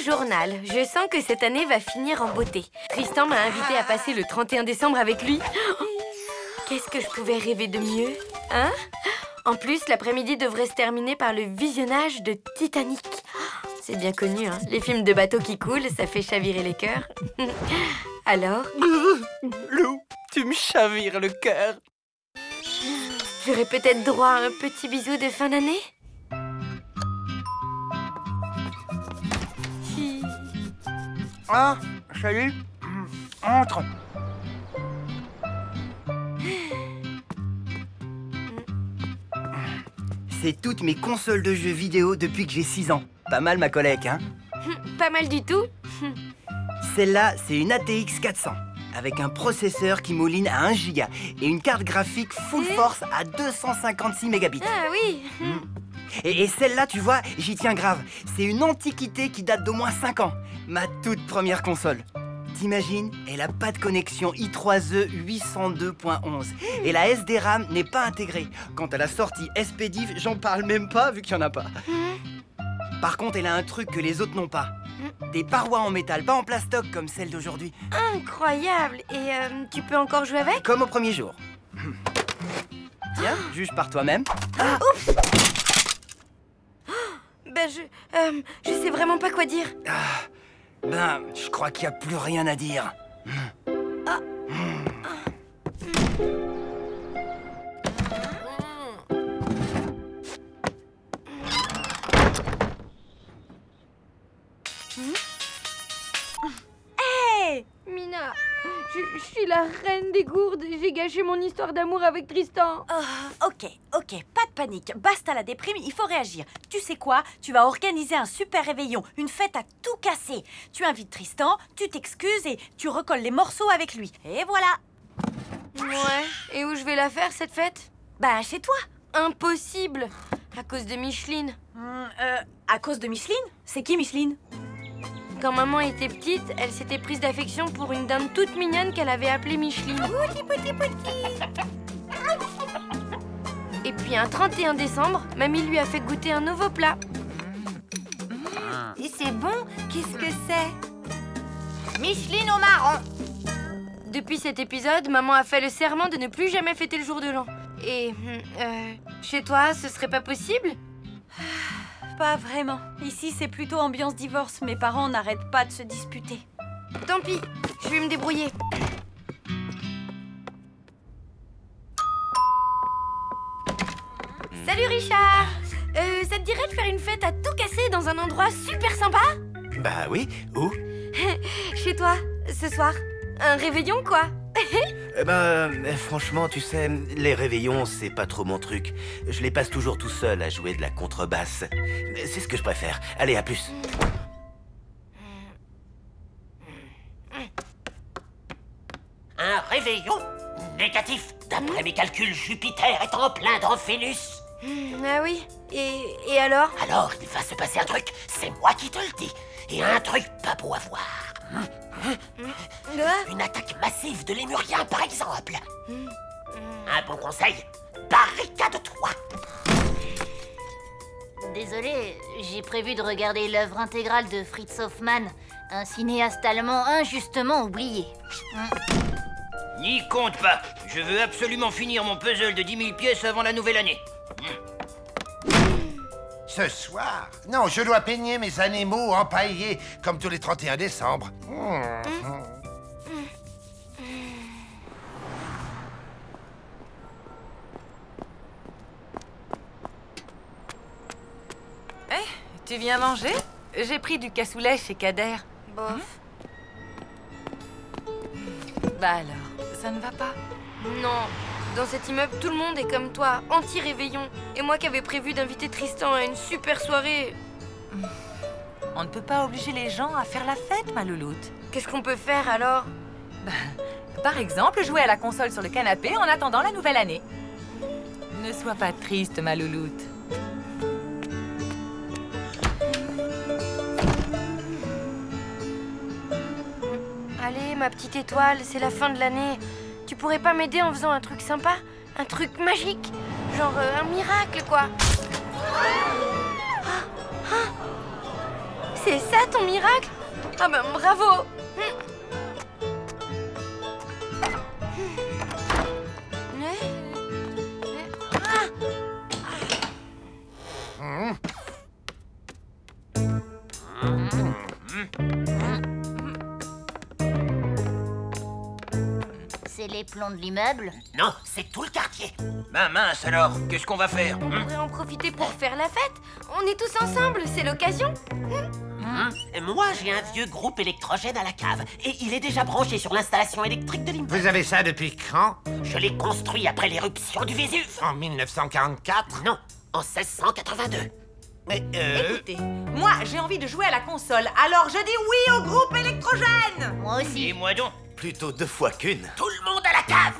Journal, je sens que cette année va finir en beauté. Tristan m'a invité à passer le 31 décembre avec lui. Qu'est-ce que je pouvais rêver de mieux, hein? En plus, l'après-midi devrait se terminer par le visionnage de Titanic. C'est bien connu, hein? Les films de bateaux qui coulent, ça fait chavirer les cœurs. Alors? Lou, tu me chavires le cœur. J'aurais peut-être droit à un petit bisou de fin d'année? Ah, salut. Entre. C'est toutes mes consoles de jeux vidéo depuis que j'ai 6 ans. Pas mal ma collègue, hein? Pas mal du tout. Celle-là, c'est une ATX 400, avec un processeur qui mouline à 1 Go et une carte graphique full force à 256 mégabits. Ah oui. Et celle-là, tu vois, j'y tiens grave. C'est une antiquité qui date d'au moins 5 ans. Ma toute première console. T'imagines, elle a pas de connexion i3E 802.11. Et la SD-RAM n'est pas intégrée. Quant à la sortie SPDIF, j'en parle même pas vu qu'il n'y en a pas. Par contre, elle a un truc que les autres n'ont pas. Des parois en métal, pas en plastoc comme celle d'aujourd'hui. Incroyable. Et tu peux encore jouer avec? Comme au premier jour. Tiens, juge par toi-même. Oups. Ben, je sais vraiment pas quoi dire. Ben, je crois qu'il n'y a plus rien à dire. Hey Mina, je suis la reine des gourdes. J'ai gâché mon histoire d'amour avec Tristan. Ok, pas de panique. Basta la déprime, il faut réagir. Tu sais quoi? Tu vas organiser un super réveillon, une fête à tout casser. Tu invites Tristan, tu t'excuses et tu recolles les morceaux avec lui. Et voilà. Ouais, et où je vais la faire cette fête? Ben, chez toi. Impossible, à cause de Micheline. À cause de Micheline? C'est qui Micheline? Quand maman était petite, elle s'était prise d'affection pour une dinde toute mignonne qu'elle avait appelée Micheline. Et puis un 31 décembre, mamie lui a fait goûter un nouveau plat. Et c'est bon? Qu'est-ce que c'est? Micheline au marron. Depuis cet épisode, maman a fait le serment de ne plus jamais fêter le jour de l'an. Et chez toi, ce serait pas possible? Pas vraiment. Ici, c'est plutôt ambiance divorce. Mes parents n'arrêtent pas de se disputer. Tant pis, je vais me débrouiller. Salut Richard! Ça te dirait de faire une fête à tout casser dans un endroit super sympa? Bah oui, où? Chez toi, ce soir. Un réveillon, quoi. Franchement, tu sais, les réveillons, c'est pas trop mon truc. Je les passe toujours tout seul à jouer de la contrebasse. C'est ce que je préfère. Allez, à plus. Un réveillon? Négatif. D'après mes calculs, Jupiter est en plein dans Vénus. Ah oui? Et alors? Alors, il va se passer un truc. C'est moi qui te le dis. Et un truc pas beau à voir. Une attaque massive de lémuriens, par exemple. Un bon conseil, barricade-toi. Désolé, j'ai prévu de regarder l'œuvre intégrale de Fritz Hoffmann, un cinéaste allemand injustement oublié. N'y compte pas. Je veux absolument finir mon puzzle de 10 000 pièces avant la nouvelle année. Ce soir? Non, je dois peigner mes animaux empaillés, comme tous les 31 décembre. Tu viens manger? J'ai pris du cassoulet chez Kader. Bof. Bah alors, ça ne va pas? Non. Dans cet immeuble, tout le monde est comme toi, anti-réveillon. Et moi qui avais prévu d'inviter Tristan à une super soirée. On ne peut pas obliger les gens à faire la fête, ma louloute. Qu'est-ce qu'on peut faire alors? Par exemple, jouer à la console sur le canapé en attendant la nouvelle année. Ne sois pas triste, ma louloute. Allez, ma petite étoile, c'est la fin de l'année. Tu pourrais pas m'aider en faisant un truc sympa? Un truc magique? Genre un miracle, quoi. C'est ça ton miracle? Ah ben bravo! C'est les plombs de l'immeuble? Non, c'est tout le quartier. Ben mince alors, qu'est-ce qu'on va faire? On pourrait en profiter pour faire la fête. On est tous ensemble, c'est l'occasion. Moi, j'ai un vieux groupe électrogène à la cave. Et il est déjà branché sur l'installation électrique de l'immeuble. Vous avez ça depuis quand? Je l'ai construit après l'éruption du Vésuve. En 1944? Non, en 1682. Mais Écoutez, moi j'ai envie de jouer à la console, alors je dis oui au groupe électrogène. Moi aussi. Et moi donc? Plutôt 2 fois qu'une. Tout le monde à la cave.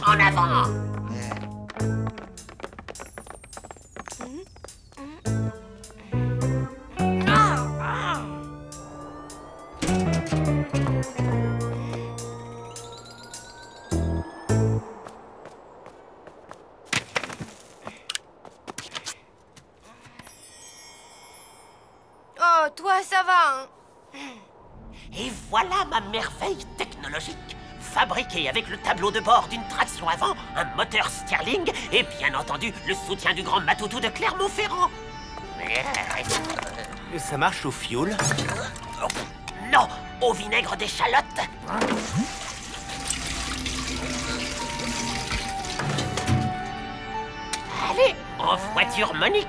En avant. Oh, toi, ça va, hein? Et voilà ma merveille technologique. Fabriquée avec le tableau de bord d'une traction avant, un moteur Stirling et bien entendu le soutien du grand Matoutou de Clermont-Ferrand. Ça marche au fioul? Non, au vinaigre d'échalote. Allez, en voiture Monique.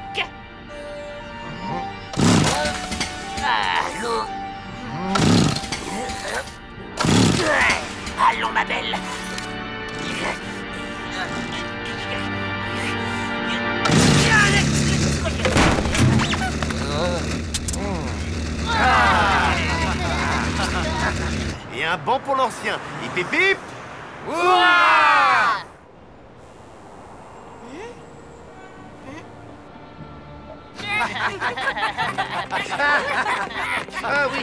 Allons, ma belle. Et un banc pour l'ancien. Hip hip hip. Ah oui.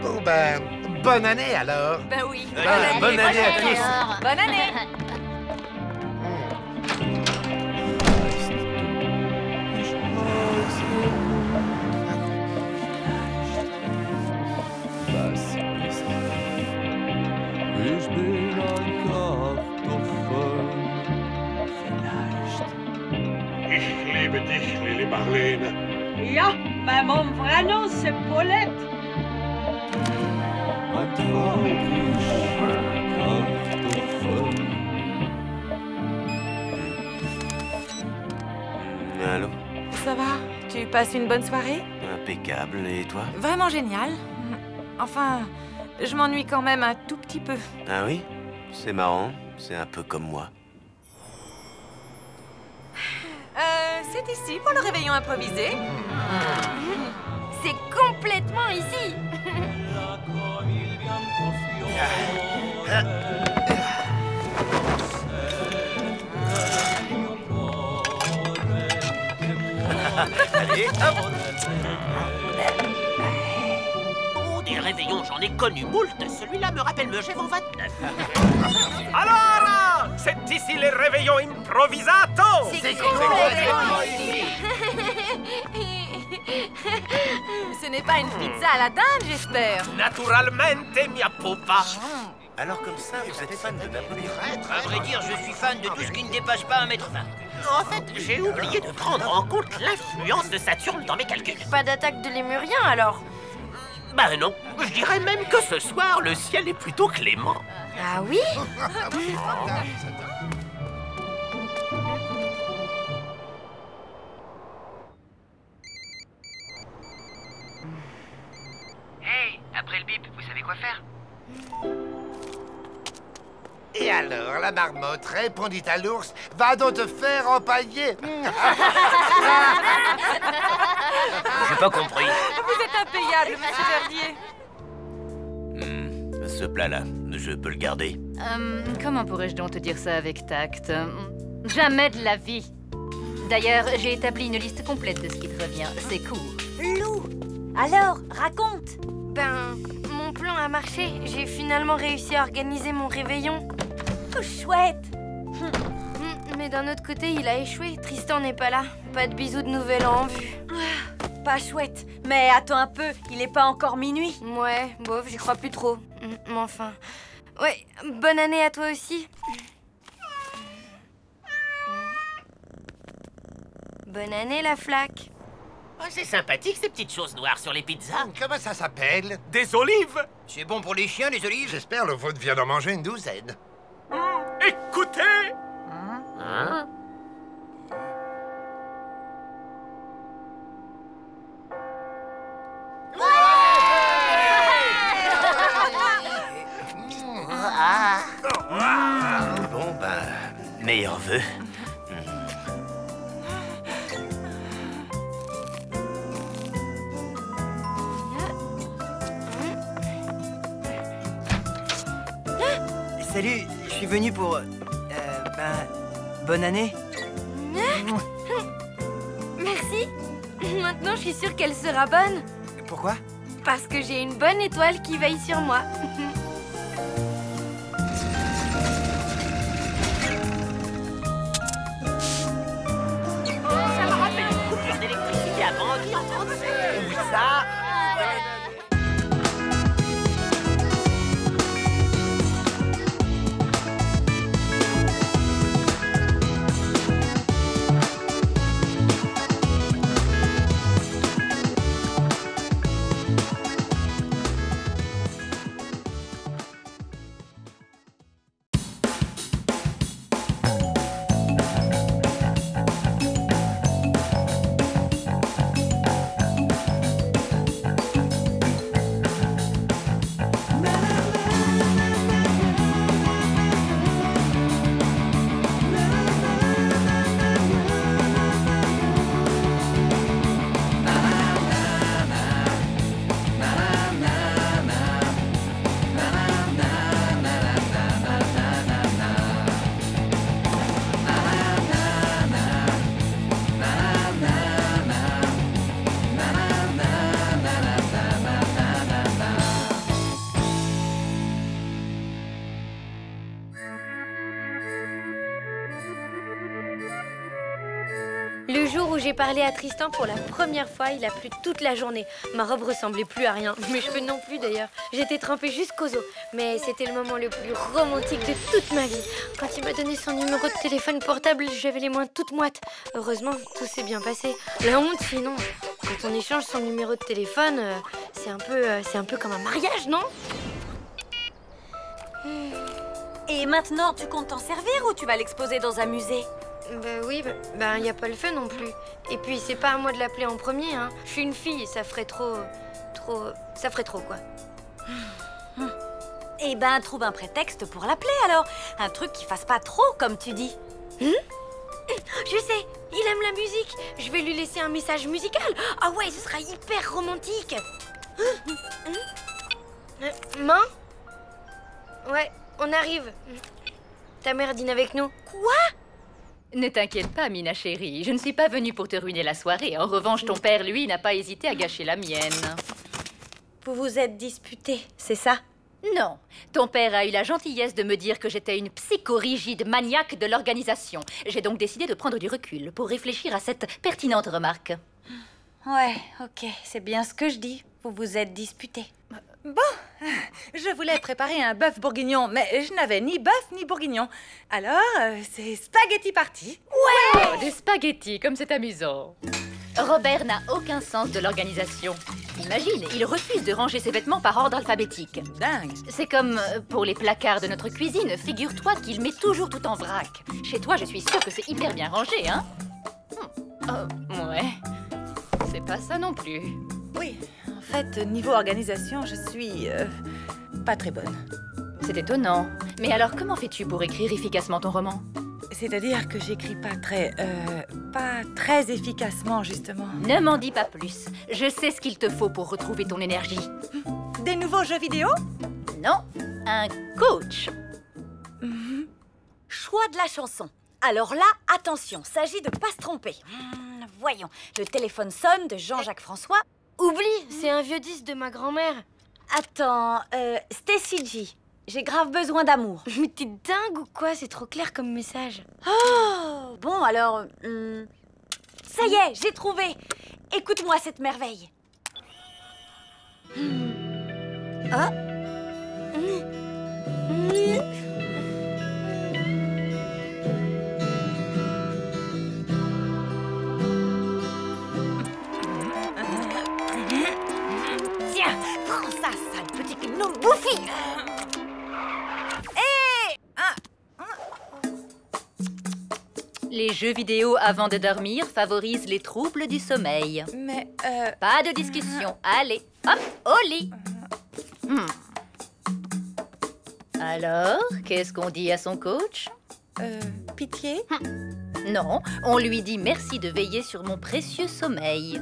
Bon ben, bonne année alors. Ben oui. Bonne année à tous. Bonne année. Ich bin ein Kartoffel. Ich liebe dich, Lili Marlene. Ja, mais mon vrai nom c'est Paulette. Ein traurig Kartoffel. Allô? Ça va? Tu passes une bonne soirée? Impeccable. Et toi? Vraiment génial. Enfin, je m'ennuie quand même un tout petit peu. Ah oui? C'est marrant. C'est un peu comme moi. C'est ici pour le réveillon improvisé. C'est complètement ici. Allez, hop. Oh, des réveillons, j'en ai connu moult. Celui-là me rappelle Megève en 29. Alors, c'est ici les réveillons improvisato. C'est complètement ici. Ce n'est pas une pizza à la dinde, j'espère. Naturalmente, mia pupa. Alors comme ça, vous êtes fan de Napoléon? À vrai dire, je suis fan de tout ce qui ne dépasse pas 1,20 m. En fait, j'ai oublié de prendre en compte l'influence de Saturne dans mes calculs. Pas d'attaque de lémurien alors? Bah non, je dirais même que ce soir, le ciel est plutôt clément. Ah oui? Hey, après le bip, vous savez quoi faire? Et alors, la marmotte répondit à l'ours, va donc te faire empailler. J'ai pas compris. Vous êtes impayable, monsieur Verdier. Ce plat-là, je peux le garder. Comment pourrais-je donc te dire ça avec tact? Jamais de la vie. D'ailleurs, j'ai établi une liste complète de ce qui te revient. C'est court. Lou, alors, raconte. Ben, mon plan a marché. J'ai finalement réussi à organiser mon réveillon. Oh, chouette. Mais d'un autre côté, il a échoué. Tristan n'est pas là. Pas de bisous de nouvel an en vue. Pas chouette. Mais attends un peu, il est pas encore minuit. Ouais, bof, j'y crois plus trop. Mais enfin... Ouais, bonne année à toi aussi. Bonne année, la flaque. Oh, c'est sympathique, ces petites choses noires sur les pizzas. Comment ça s'appelle? Des olives. C'est bon pour les chiens, les olives? J'espère le vôtre vient d'en manger une douzaine. Écoutez. Bon, ben, meilleurs vœux. Salut, je suis venu pour... bonne année. Merci. Maintenant, je suis sûre qu'elle sera bonne. Pourquoi? Parce que j'ai une bonne étoile qui veille sur moi. Ça me rappelle une coupure d'électricité à Bangui en 37. Où ça? Le jour où j'ai parlé à Tristan pour la première fois, il a plu toute la journée. Ma robe ressemblait plus à rien, mes cheveux non plus d'ailleurs. J'étais trempée jusqu'aux os. Mais c'était le moment le plus romantique de toute ma vie. Quand il m'a donné son numéro de téléphone portable, j'avais les mains toutes moites. Heureusement, tout s'est bien passé. La honte, sinon, quand on échange son numéro de téléphone, c'est un peu comme un mariage, non? Et maintenant, tu comptes t'en servir ou tu vas l'exposer dans un musée? Bah oui, bah y a pas le feu non plus. Et puis c'est pas à moi de l'appeler en premier, hein. Je suis une fille, ça ferait trop, quoi. Eh ben, trouve un prétexte pour l'appeler alors. Un truc qui fasse pas trop, comme tu dis. Je sais, il aime la musique. Je vais lui laisser un message musical. Ah ouais, ce sera hyper romantique. Maman? Ouais, on arrive. Ta mère dîne avec nous. Quoi? Ne t'inquiète pas, Mina chérie. Je ne suis pas venue pour te ruiner la soirée. En revanche, ton père, lui, n'a pas hésité à gâcher la mienne. Vous vous êtes disputés, c'est ça? Non. Ton père a eu la gentillesse de me dire que j'étais une psychorigide maniaque de l'organisation. J'ai donc décidé de prendre du recul pour réfléchir à cette pertinente remarque. Ouais, ok, c'est bien ce que je dis. Vous vous êtes disputés. Bon, je voulais préparer un bœuf bourguignon, mais je n'avais ni bœuf ni bourguignon. Alors, c'est spaghetti party. Ouais! Oh, des spaghettis, comme c'est amusant. Robert n'a aucun sens de l'organisation. Imagine, il refuse de ranger ses vêtements par ordre alphabétique. Dingue. C'est comme pour les placards de notre cuisine. Figure-toi qu'il met toujours tout en vrac. Chez toi, je suis sûre que c'est hyper bien rangé, hein? Ouais. C'est pas ça non plus. Oui, en fait, niveau organisation, je suis pas très bonne. C'est étonnant. Mais alors, comment fais-tu pour écrire efficacement ton roman? C'est-à-dire que j'écris pas très efficacement, justement. Ne m'en dis pas plus. Je sais ce qu'il te faut pour retrouver ton énergie. Des nouveaux jeux vidéo? Non, un coach. Choix de la chanson. Alors là, attention, s'agit de pas se tromper. Voyons, le téléphone sonne de Jean-Jacques François. Oublie, c'est un vieux disque de ma grand-mère. Attends, Stacy G. J'ai grave besoin d'amour. Mais t'es dingue ou quoi? C'est trop clair comme message. Oh, bon, alors... ça y est, j'ai trouvé. Écoute-moi cette merveille. Ah. Tiens, prends ça, sale petit gnome bouffi. Les jeux vidéo avant de dormir favorisent les troubles du sommeil. Mais, Pas de discussion. Allez, hop, au lit. Alors, qu'est-ce qu'on dit à son coach? Pitié? Non, on lui dit merci de veiller sur mon précieux sommeil.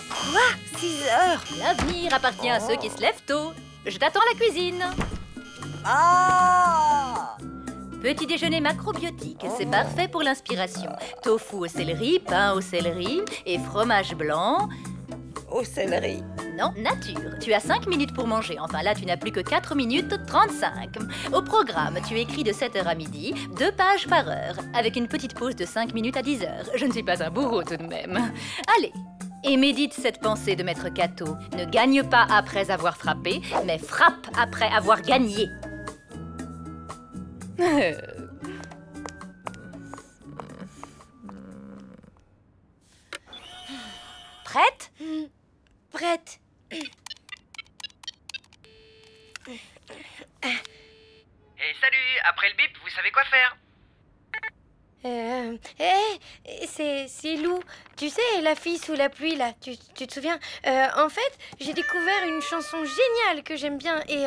Quoi? 6 heures? L'avenir appartient à ceux qui se lèvent tôt. Je t'attends à la cuisine. Ah! Petit déjeuner macrobiotique, c'est parfait pour l'inspiration. Tofu au céleri, pain au céleri et fromage blanc. Au céleri? Non, nature. Tu as 5 minutes pour manger. Enfin là, tu n'as plus que 4 minutes 35. Au programme, tu écris de 7h à midi, 2 pages par heure, avec une petite pause de 5 minutes à 10h. Je ne suis pas un bourreau tout de même. Allez. Et médite cette pensée de Maître Cato. Ne gagne pas après avoir frappé, mais frappe après avoir gagné. Prête? Prête. Et salut, après le bip, vous savez quoi faire? C'est Lou. Tu sais, la fille sous la pluie, là. Tu te souviens? En fait, j'ai découvert une chanson géniale que j'aime bien et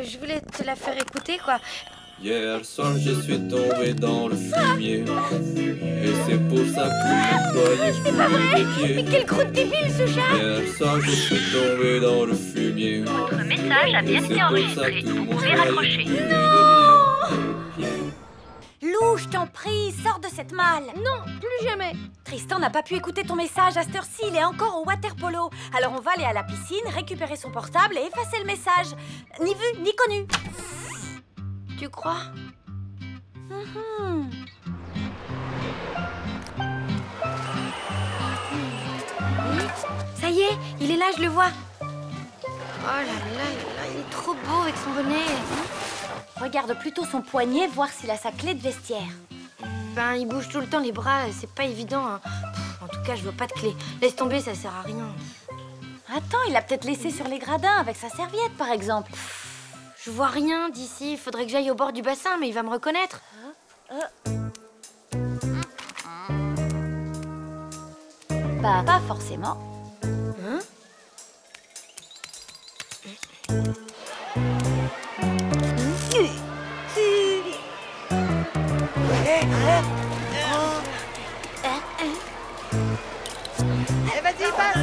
je voulais te la faire écouter, quoi. Hier soir, je suis tombé dans le fumier. Et c'est pour ça que l'employé fouille des pieds. Mais quelle croûte débile, ce chat! Hier soir, je suis tombé dans le fumier. Votre message a bien été enregistré. Vous pouvez raccrocher. Lou, je t'en prie, sors de cette malle. Non, plus jamais. Tristan n'a pas pu écouter ton message à cette heure-ci, il est encore au water polo. Alors on va aller à la piscine, récupérer son portable et effacer le message. Ni vu, ni connu. Tu crois? Ça y est, il est là, je le vois. Oh là là là, il est trop beau avec son bonnet. Regarde plutôt son poignet, voir s'il a sa clé de vestiaire. Ben, il bouge tout le temps les bras, c'est pas évident. Hein. En tout cas, je vois pas de clé. Laisse tomber, ça sert à rien. Attends, il l'a peut-être laissé sur les gradins avec sa serviette, par exemple. Je vois rien d'ici. Faudrait que j'aille au bord du bassin, mais il va me reconnaître. Bah, pas forcément. Hein? Vas-y, passe.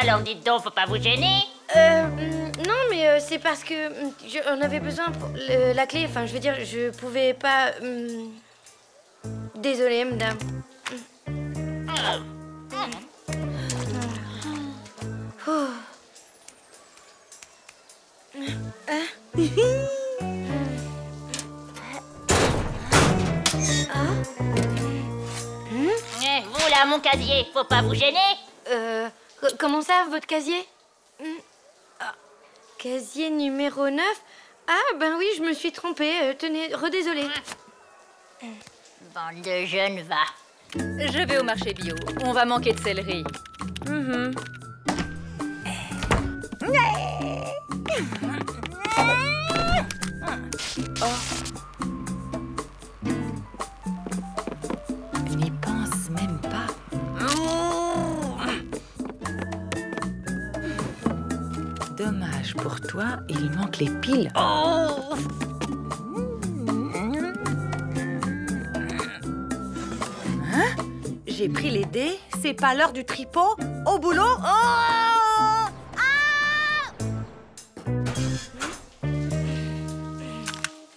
Alors dites donc, faut pas vous gêner. Non, mais c'est parce que on avait besoin pour la clé. Enfin, je veux dire, je pouvais pas. Désolée, madame. Vous là, mon casier, faut pas vous gêner. Comment ça, votre casier? Casier numéro 9. Ah, ben oui, je me suis trompée. Tenez, redésolée. Bande de jeunes, va. Je vais au marché bio. On va manquer de céleri. N'y pense même pas. Dommage pour toi, il manque les piles. J'ai pris les dés, c'est pas l'heure du tripot. Au boulot.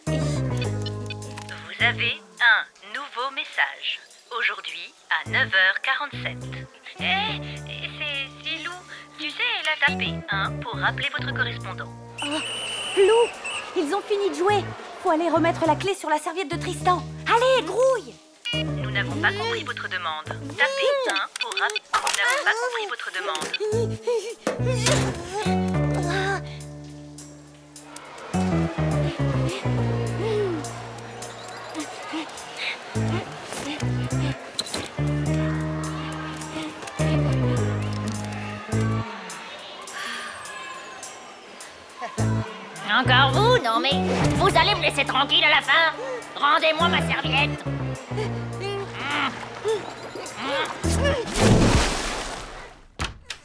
Vous avez un nouveau message. Aujourd'hui à 9h47. C'est Lou. Tu sais, elle a tapé 1 pour rappeler votre correspondant. Lou, ils ont fini de jouer. Faut aller remettre la clé sur la serviette de Tristan. Allez, grouille. Nous n'avons pas compris votre demande. Tapez 1 pour rappeler. Nous n'avons pas compris votre demande. Encore vous? Non mais, vous allez me laisser tranquille à la fin? Rendez-moi ma serviette.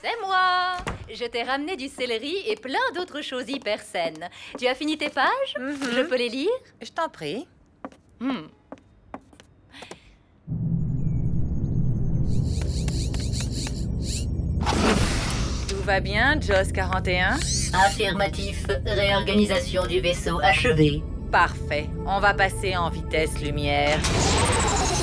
C'est moi. Je t'ai ramené du céleri et plein d'autres choses hyper saines. Tu as fini tes pages? Je peux les lire? Je t'en prie. Tout va bien, Joss 41? Affirmatif. Réorganisation du vaisseau achevée. Parfait. On va passer en vitesse lumière.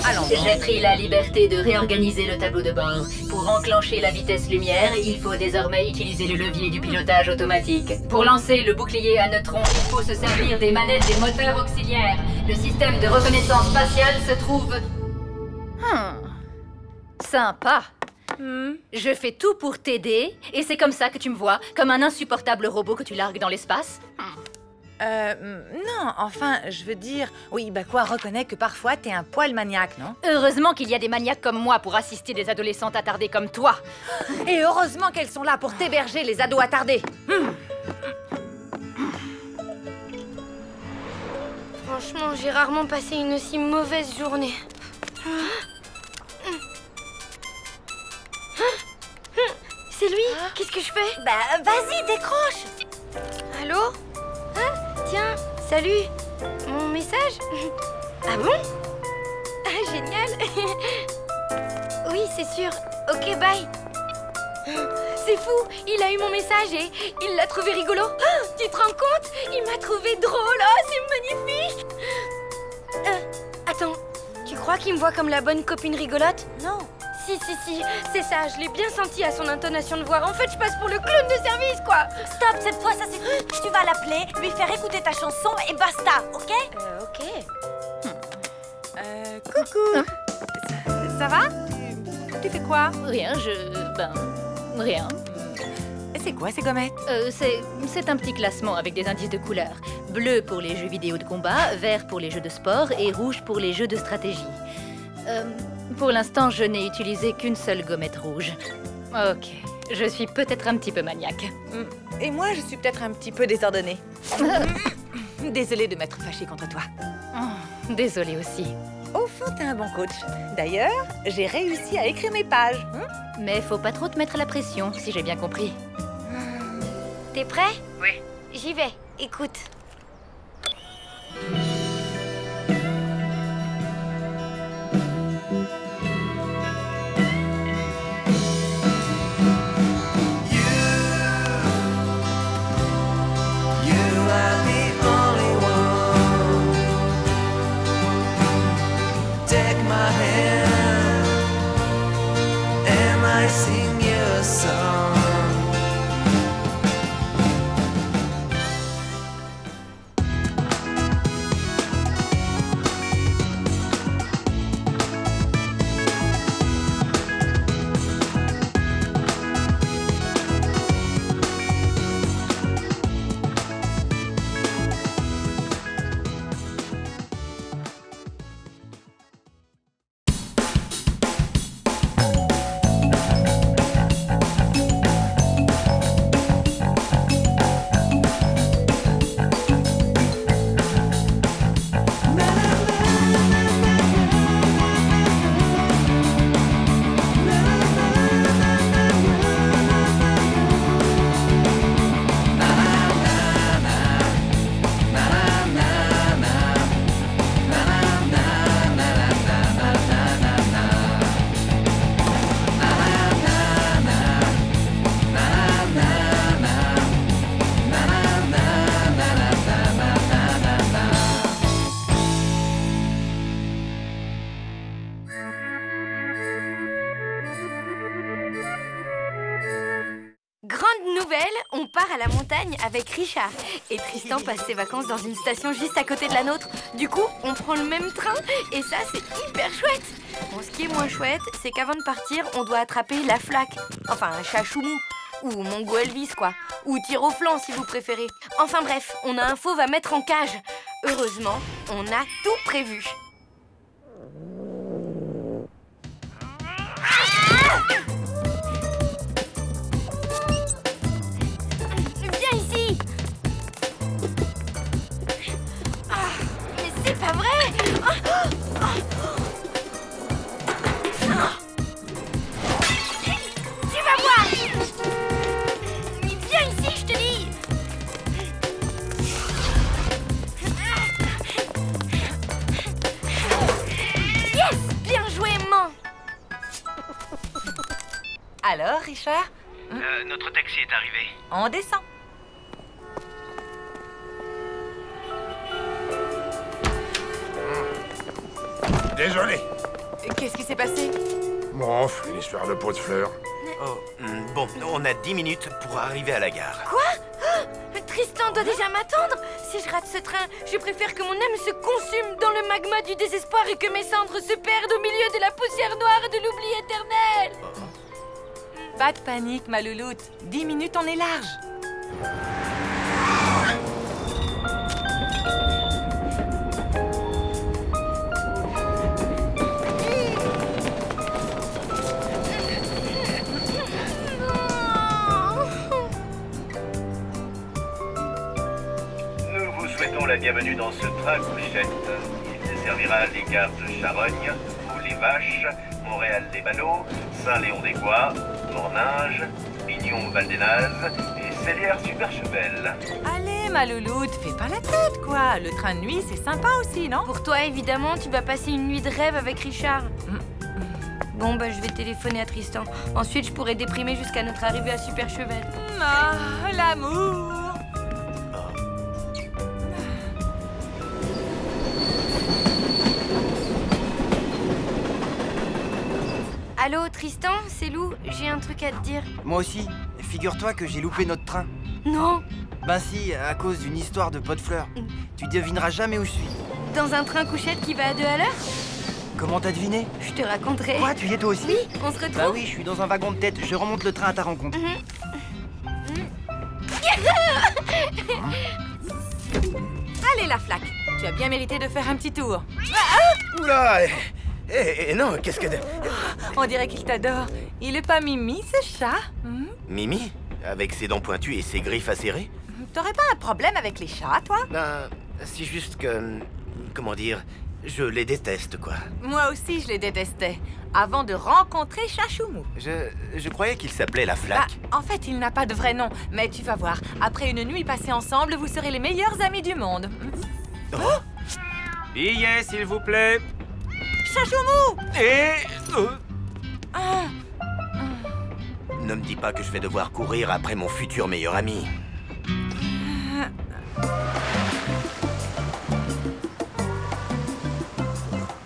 Allons. J'ai pris la liberté de réorganiser le tableau de bord. Pour enclencher la vitesse lumière, il faut désormais utiliser le levier du pilotage automatique. Pour lancer le bouclier à neutrons, il faut se servir des manettes des moteurs auxiliaires. Le système de reconnaissance spatiale se trouve... Sympa. Je fais tout pour t'aider, et c'est comme ça que tu me vois, comme un insupportable robot que tu largues dans l'espace. Non, enfin, je veux dire... Oui, bah quoi, reconnais que parfois t'es un poil maniaque, non? Heureusement qu'il y a des maniaques comme moi pour assister des adolescentes attardées comme toi. Et heureusement qu'elles sont là pour t'héberger, les ados attardés. Franchement, j'ai rarement passé une aussi mauvaise journée. C'est lui? Qu'est-ce que je fais? Bah, vas-y, décroche. Allô? Tiens, salut. Mon message? Ah bon? Ah, génial. Oui, c'est sûr. Ok, bye. C'est fou, il a eu mon message et il l'a trouvé rigolo. Oh, tu te rends compte? Il m'a trouvé drôle. Oh, c'est magnifique. Attends, tu crois qu'il me voit comme la bonne copine rigolote? Non. Si, c'est ça, je l'ai bien senti à son intonation de voix. En fait, je passe pour le clown de service, quoi. Stop, cette fois, ça c'est... Tu vas l'appeler, lui faire écouter ta chanson et basta, ok? Ok. Coucou. Ça va? Tu fais quoi? Rien, rien. C'est quoi ces gommettes? C'est un petit classement avec des indices de couleurs. Bleu pour les jeux vidéo de combat, vert pour les jeux de sport et rouge pour les jeux de stratégie. Pour l'instant, je n'ai utilisé qu'une seule gommette rouge. Ok, je suis peut-être un petit peu maniaque. Et moi, je suis peut-être un petit peu désordonnée. Désolée de m'être fâchée contre toi. Désolée aussi. Au fond, t'es un bon coach. D'ailleurs, j'ai réussi à écrire mes pages. Mais faut pas trop te mettre la pression, si j'ai bien compris. T'es prêt? Oui. J'y vais. Écoute. On part à la montagne avec Richard. Et Tristan passe ses vacances dans une station juste à côté de la nôtre. Du coup, on prend le même train et ça, c'est hyper chouette. Bon, ce qui est moins chouette, c'est qu'avant de partir, on doit attraper la flaque. Enfin, un chat choumou. Ou Mongo Elvis, quoi. Ou tir au flanc, si vous préférez. Enfin bref, on a un fauve à mettre en cage. Heureusement, on a tout prévu. Viens ici. Mais c'est pas vrai. Tu vas voir. Viens ici, je te dis. Yes, bien joué, man. Alors, Richard? Notre taxi est arrivé. On descend. Désolé. Qu'est-ce qui s'est passé? Bon, une histoire de pot de fleurs. Oh, bon, on a 10 minutes pour arriver à la gare. Quoi? Tristan doit déjà m'attendre. Si je rate ce train, je préfère que mon âme se consume dans le magma du désespoir et que mes cendres se perdent au milieu de la poussière noire de l'oubli éternel. Pas de panique, ma louloute. 10 minutes, on est large. Nous vous souhaitons la bienvenue dans ce train couchette. Il desservira les gares de Charogne, Vaches, Montréal-les-Ballots, Saint-Léon-des-Bois, Morninge, Pignon-Val-des-Naves et Célière-Superchevel. Allez, ma louloute, fais pas la tête, quoi. Le train de nuit, c'est sympa aussi, non? Pour toi, évidemment, tu vas passer une nuit de rêve avec Richard. Bon, bah je vais téléphoner à Tristan. Ensuite, je pourrai déprimer jusqu'à notre arrivée à Super Cheval. Ah, l'amour. Allô, Tristan, c'est Lou. J'ai un truc à te dire. Moi aussi. Figure-toi que j'ai loupé notre train. Non. Ben si, à cause d'une histoire de pot de fleurs. Tu devineras jamais où je suis. Dans un train couchette qui va à 2 à l'heure? Comment t'as deviné? Je te raconterai. Quoi, tu y es toi aussi? Oui, on se retrouve. Bah oui, je suis dans un wagon de tête. Je remonte le train à ta rencontre. Allez, la flaque. Tu as bien mérité de faire un petit tour. Oula! Non, qu'est-ce que... On dirait qu'il t'adore. Il est pas Mimi, ce chat? Mimi? Avec ses dents pointues et ses griffes acérées? T'aurais pas un problème avec les chats, toi? Ben, c'est juste que... Comment dire? Je les déteste, quoi. Moi aussi, je les détestais. Avant de rencontrer Chachoumou. Je croyais qu'il s'appelait la flaque. En fait, il n'a pas de vrai nom. Mais tu vas voir, après une nuit passée ensemble, vous serez les meilleurs amis du monde. Billet, s'il vous plaît. Chachoumou! Ne me dis pas que je vais devoir courir après mon futur meilleur ami.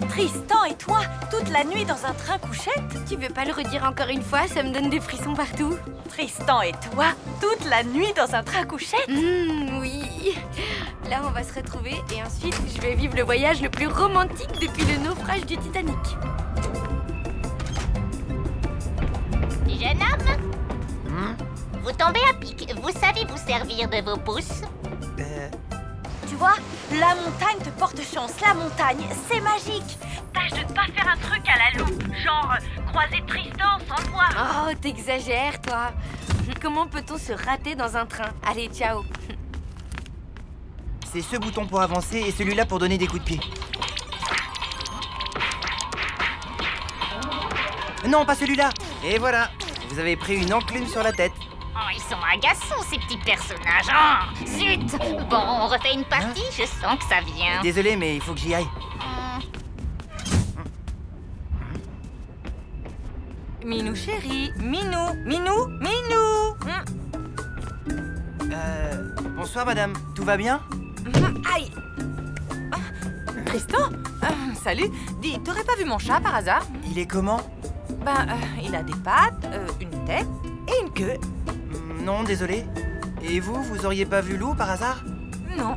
Tristan et toi, toute la nuit dans un train couchette? Tu veux pas le redire encore une fois? Ça me donne des frissons partout. Tristan et toi, toute la nuit dans un train couchette? Oui. Là, on va se retrouver et ensuite, je vais vivre le voyage le plus romantique depuis le naufrage du Titanic. Jeune homme, vous tombez à pic. Vous savez vous servir de vos pouces? Tu vois, la montagne te porte chance. La montagne, c'est magique. Tâche de ne pas faire un truc à la loupe. Genre, croiser Tristan sans le voir. Oh, t'exagères, toi. Comment peut-on se rater dans un train? Allez, ciao. C'est ce bouton pour avancer et celui-là pour donner des coups de pied. Non, pas celui-là. Et voilà, vous avez pris une enclume sur la tête. Oh, ils sont agaçants, ces petits personnages. Oh, zut! Bon, on refait une partie, je sens que ça vient. Désolé, mais il faut que j'y aille. Minou chéri, Minou, Minou, Minou. Bonsoir, madame. Tout va bien? Aïe! Tristan? Salut. Dis, t'aurais pas vu mon chat par hasard? Il est comment? Ben, il a des pattes, une tête et une queue. Non, désolé. Et vous, vous auriez pas vu Lou par hasard? Non.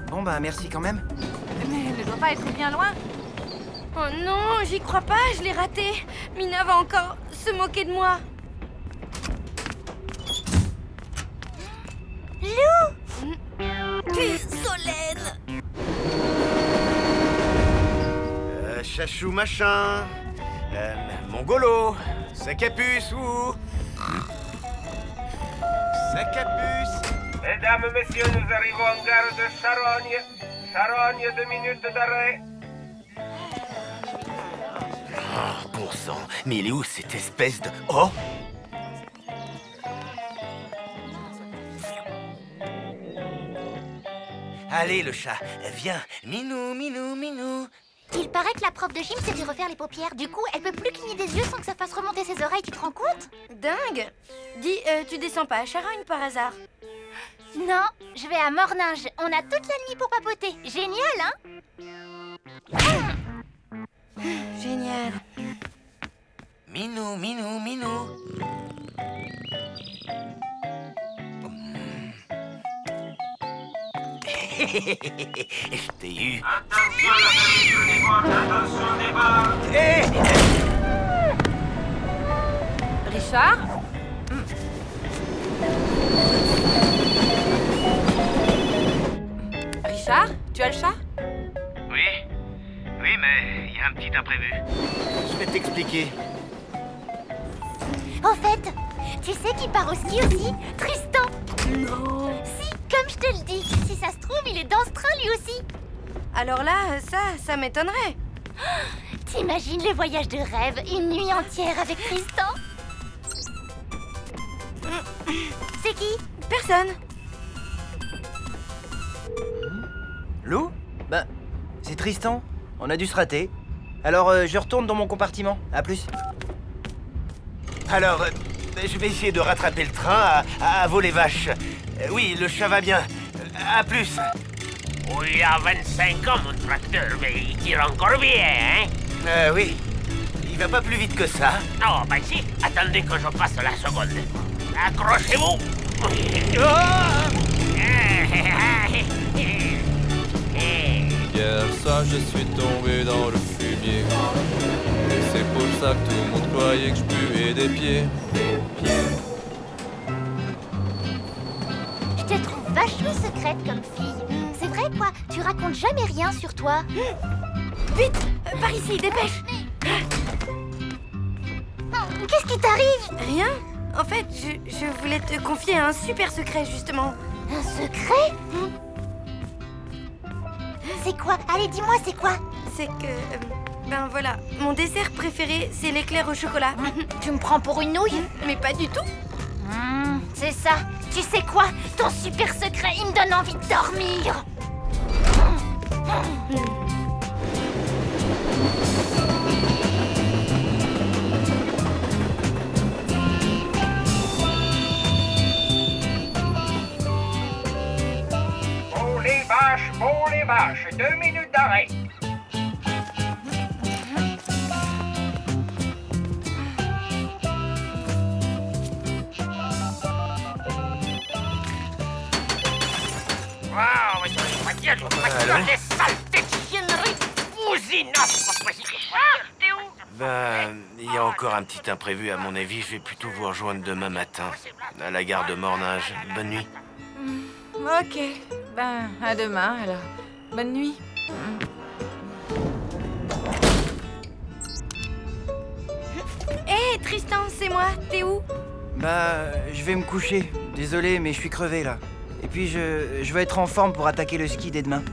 Bon, bah merci quand même. Mais elle ne doit pas être bien loin. Oh non, j'y crois pas, je l'ai raté. Mina va encore se moquer de moi. Lou! Solène! Chachou machin... Mongolo... Sac à puce ou... Sac à puce... Mesdames, messieurs, nous arrivons en gare de Charogne. Charogne, 2 minutes d'arrêt. Oh, bon sang, mais il est où cette espèce de... Oh! Allez, le chat, viens. Minou, Minou, Minou. Il paraît que la prof de gym s'est fait refaire les paupières. Du coup, elle peut plus cligner des yeux sans que ça fasse remonter ses oreilles, tu te rends compte? Dingue. Dis, tu descends pas à Charogne par hasard? Non, je vais à Morninge. On a toute la nuit pour papoter. Génial, hein? Génial. Minou, Minou, Minou. Je t'ai eu. Attention des bords. Richard? Richard, tu as le chat? Oui, mais il y a un petit imprévu. Je vais t'expliquer. Au fait, tu sais qui part au ski aussi? Tristan! Non! Si, comme je te le dis, si ça se trouve, il est dans ce train lui aussi. Alors là, ça m'étonnerait. T'imagines le voyage de rêve, une nuit entière avec Tristan? C'est qui? Personne. Lou? Bah, c'est Tristan. On a dû se rater. Alors, je retourne dans mon compartiment. À plus. Alors, je vais essayer de rattraper le train à vos les vaches. Oui, le chat va bien. À plus. Oui, il a 25 ans, mon tracteur, mais il tire encore bien, hein? Oui. Il va pas plus vite que ça. Non, bah si. Attendez que je passe la seconde. Accrochez-vous. Hier soir je suis tombé dans le fumier. Et c'est pour ça que tout le monde croyait que je puais des pieds. Je te trouve vachement secrète comme fille. C'est vrai quoi, tu racontes jamais rien sur toi. Vite, par ici, dépêche. Qu'est-ce qui t'arrive? Rien. En fait, je voulais te confier un super secret, justement. Un secret? C'est quoi? Allez, dis-moi, c'est quoi? C'est que... ben voilà, mon dessert préféré, c'est l'éclair au chocolat. Tu me prends pour une nouille? Mais pas du tout. C'est ça. Tu sais quoi? Ton super secret, il me donne envie de dormir. Bon les vaches, 2 minutes d'arrêt. Wow, les saletés de chiennerie. T'es où? Ben, il y a encore un petit imprévu à mon avis. Je vais plutôt vous rejoindre demain matin à la gare de Morninge. Bonne nuit. Ok. Ben, à demain, alors. Bonne nuit. Hé, Tristan, c'est moi. T'es où? Bah, je vais me coucher. Désolé, mais je suis crevé, là. Et puis, je vais être en forme pour attaquer le ski dès demain.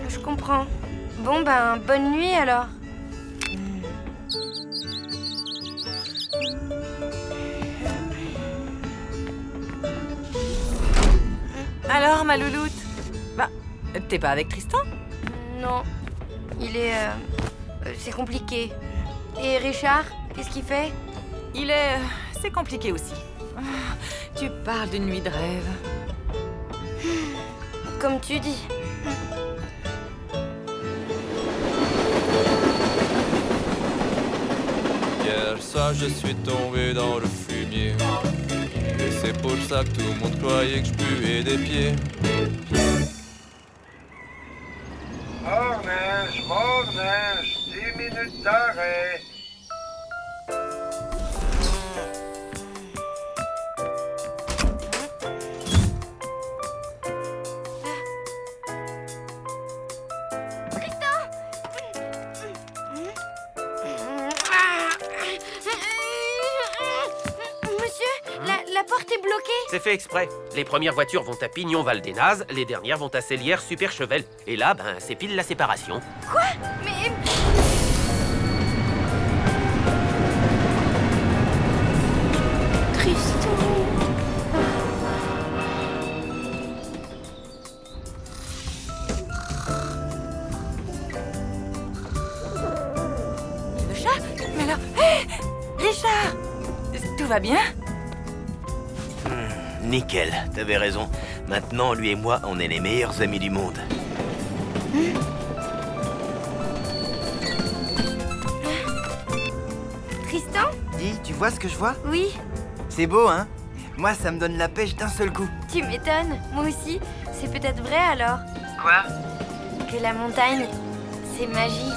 Je comprends. Bon, ben, bonne nuit, alors. Alors, ma louloute? Bah, t'es pas avec Tristan? Non. Il est... c'est compliqué. Et Richard, qu'est-ce qu'il fait? Il est... c'est compliqué aussi. Tu parles d'une nuit de rêve. Comme tu dis. Hier soir je suis tombé dans le fumier. Et c'est pour ça que tout le monde croyait que je puais des pieds. Morninge, 10 minutes d'arrêt. La porte est bloquée. C'est fait exprès. Les premières voitures vont à Pignon-Val-des-Nazes, les dernières vont à Célière-Super-Chevel. Et là, ben, c'est pile la séparation. Quoi? Mais... Tristan... Le chat? Mais alors... Hé! Richard! Tout va bien? Nickel, t'avais raison. Maintenant, lui et moi, on est les meilleurs amis du monde. Tristan? Dis, tu vois ce que je vois? Oui. C'est beau, hein? Moi, ça me donne la pêche d'un seul coup. Tu m'étonnes. Moi aussi. C'est peut-être vrai, alors? Quoi? Que la montagne, c'est magie.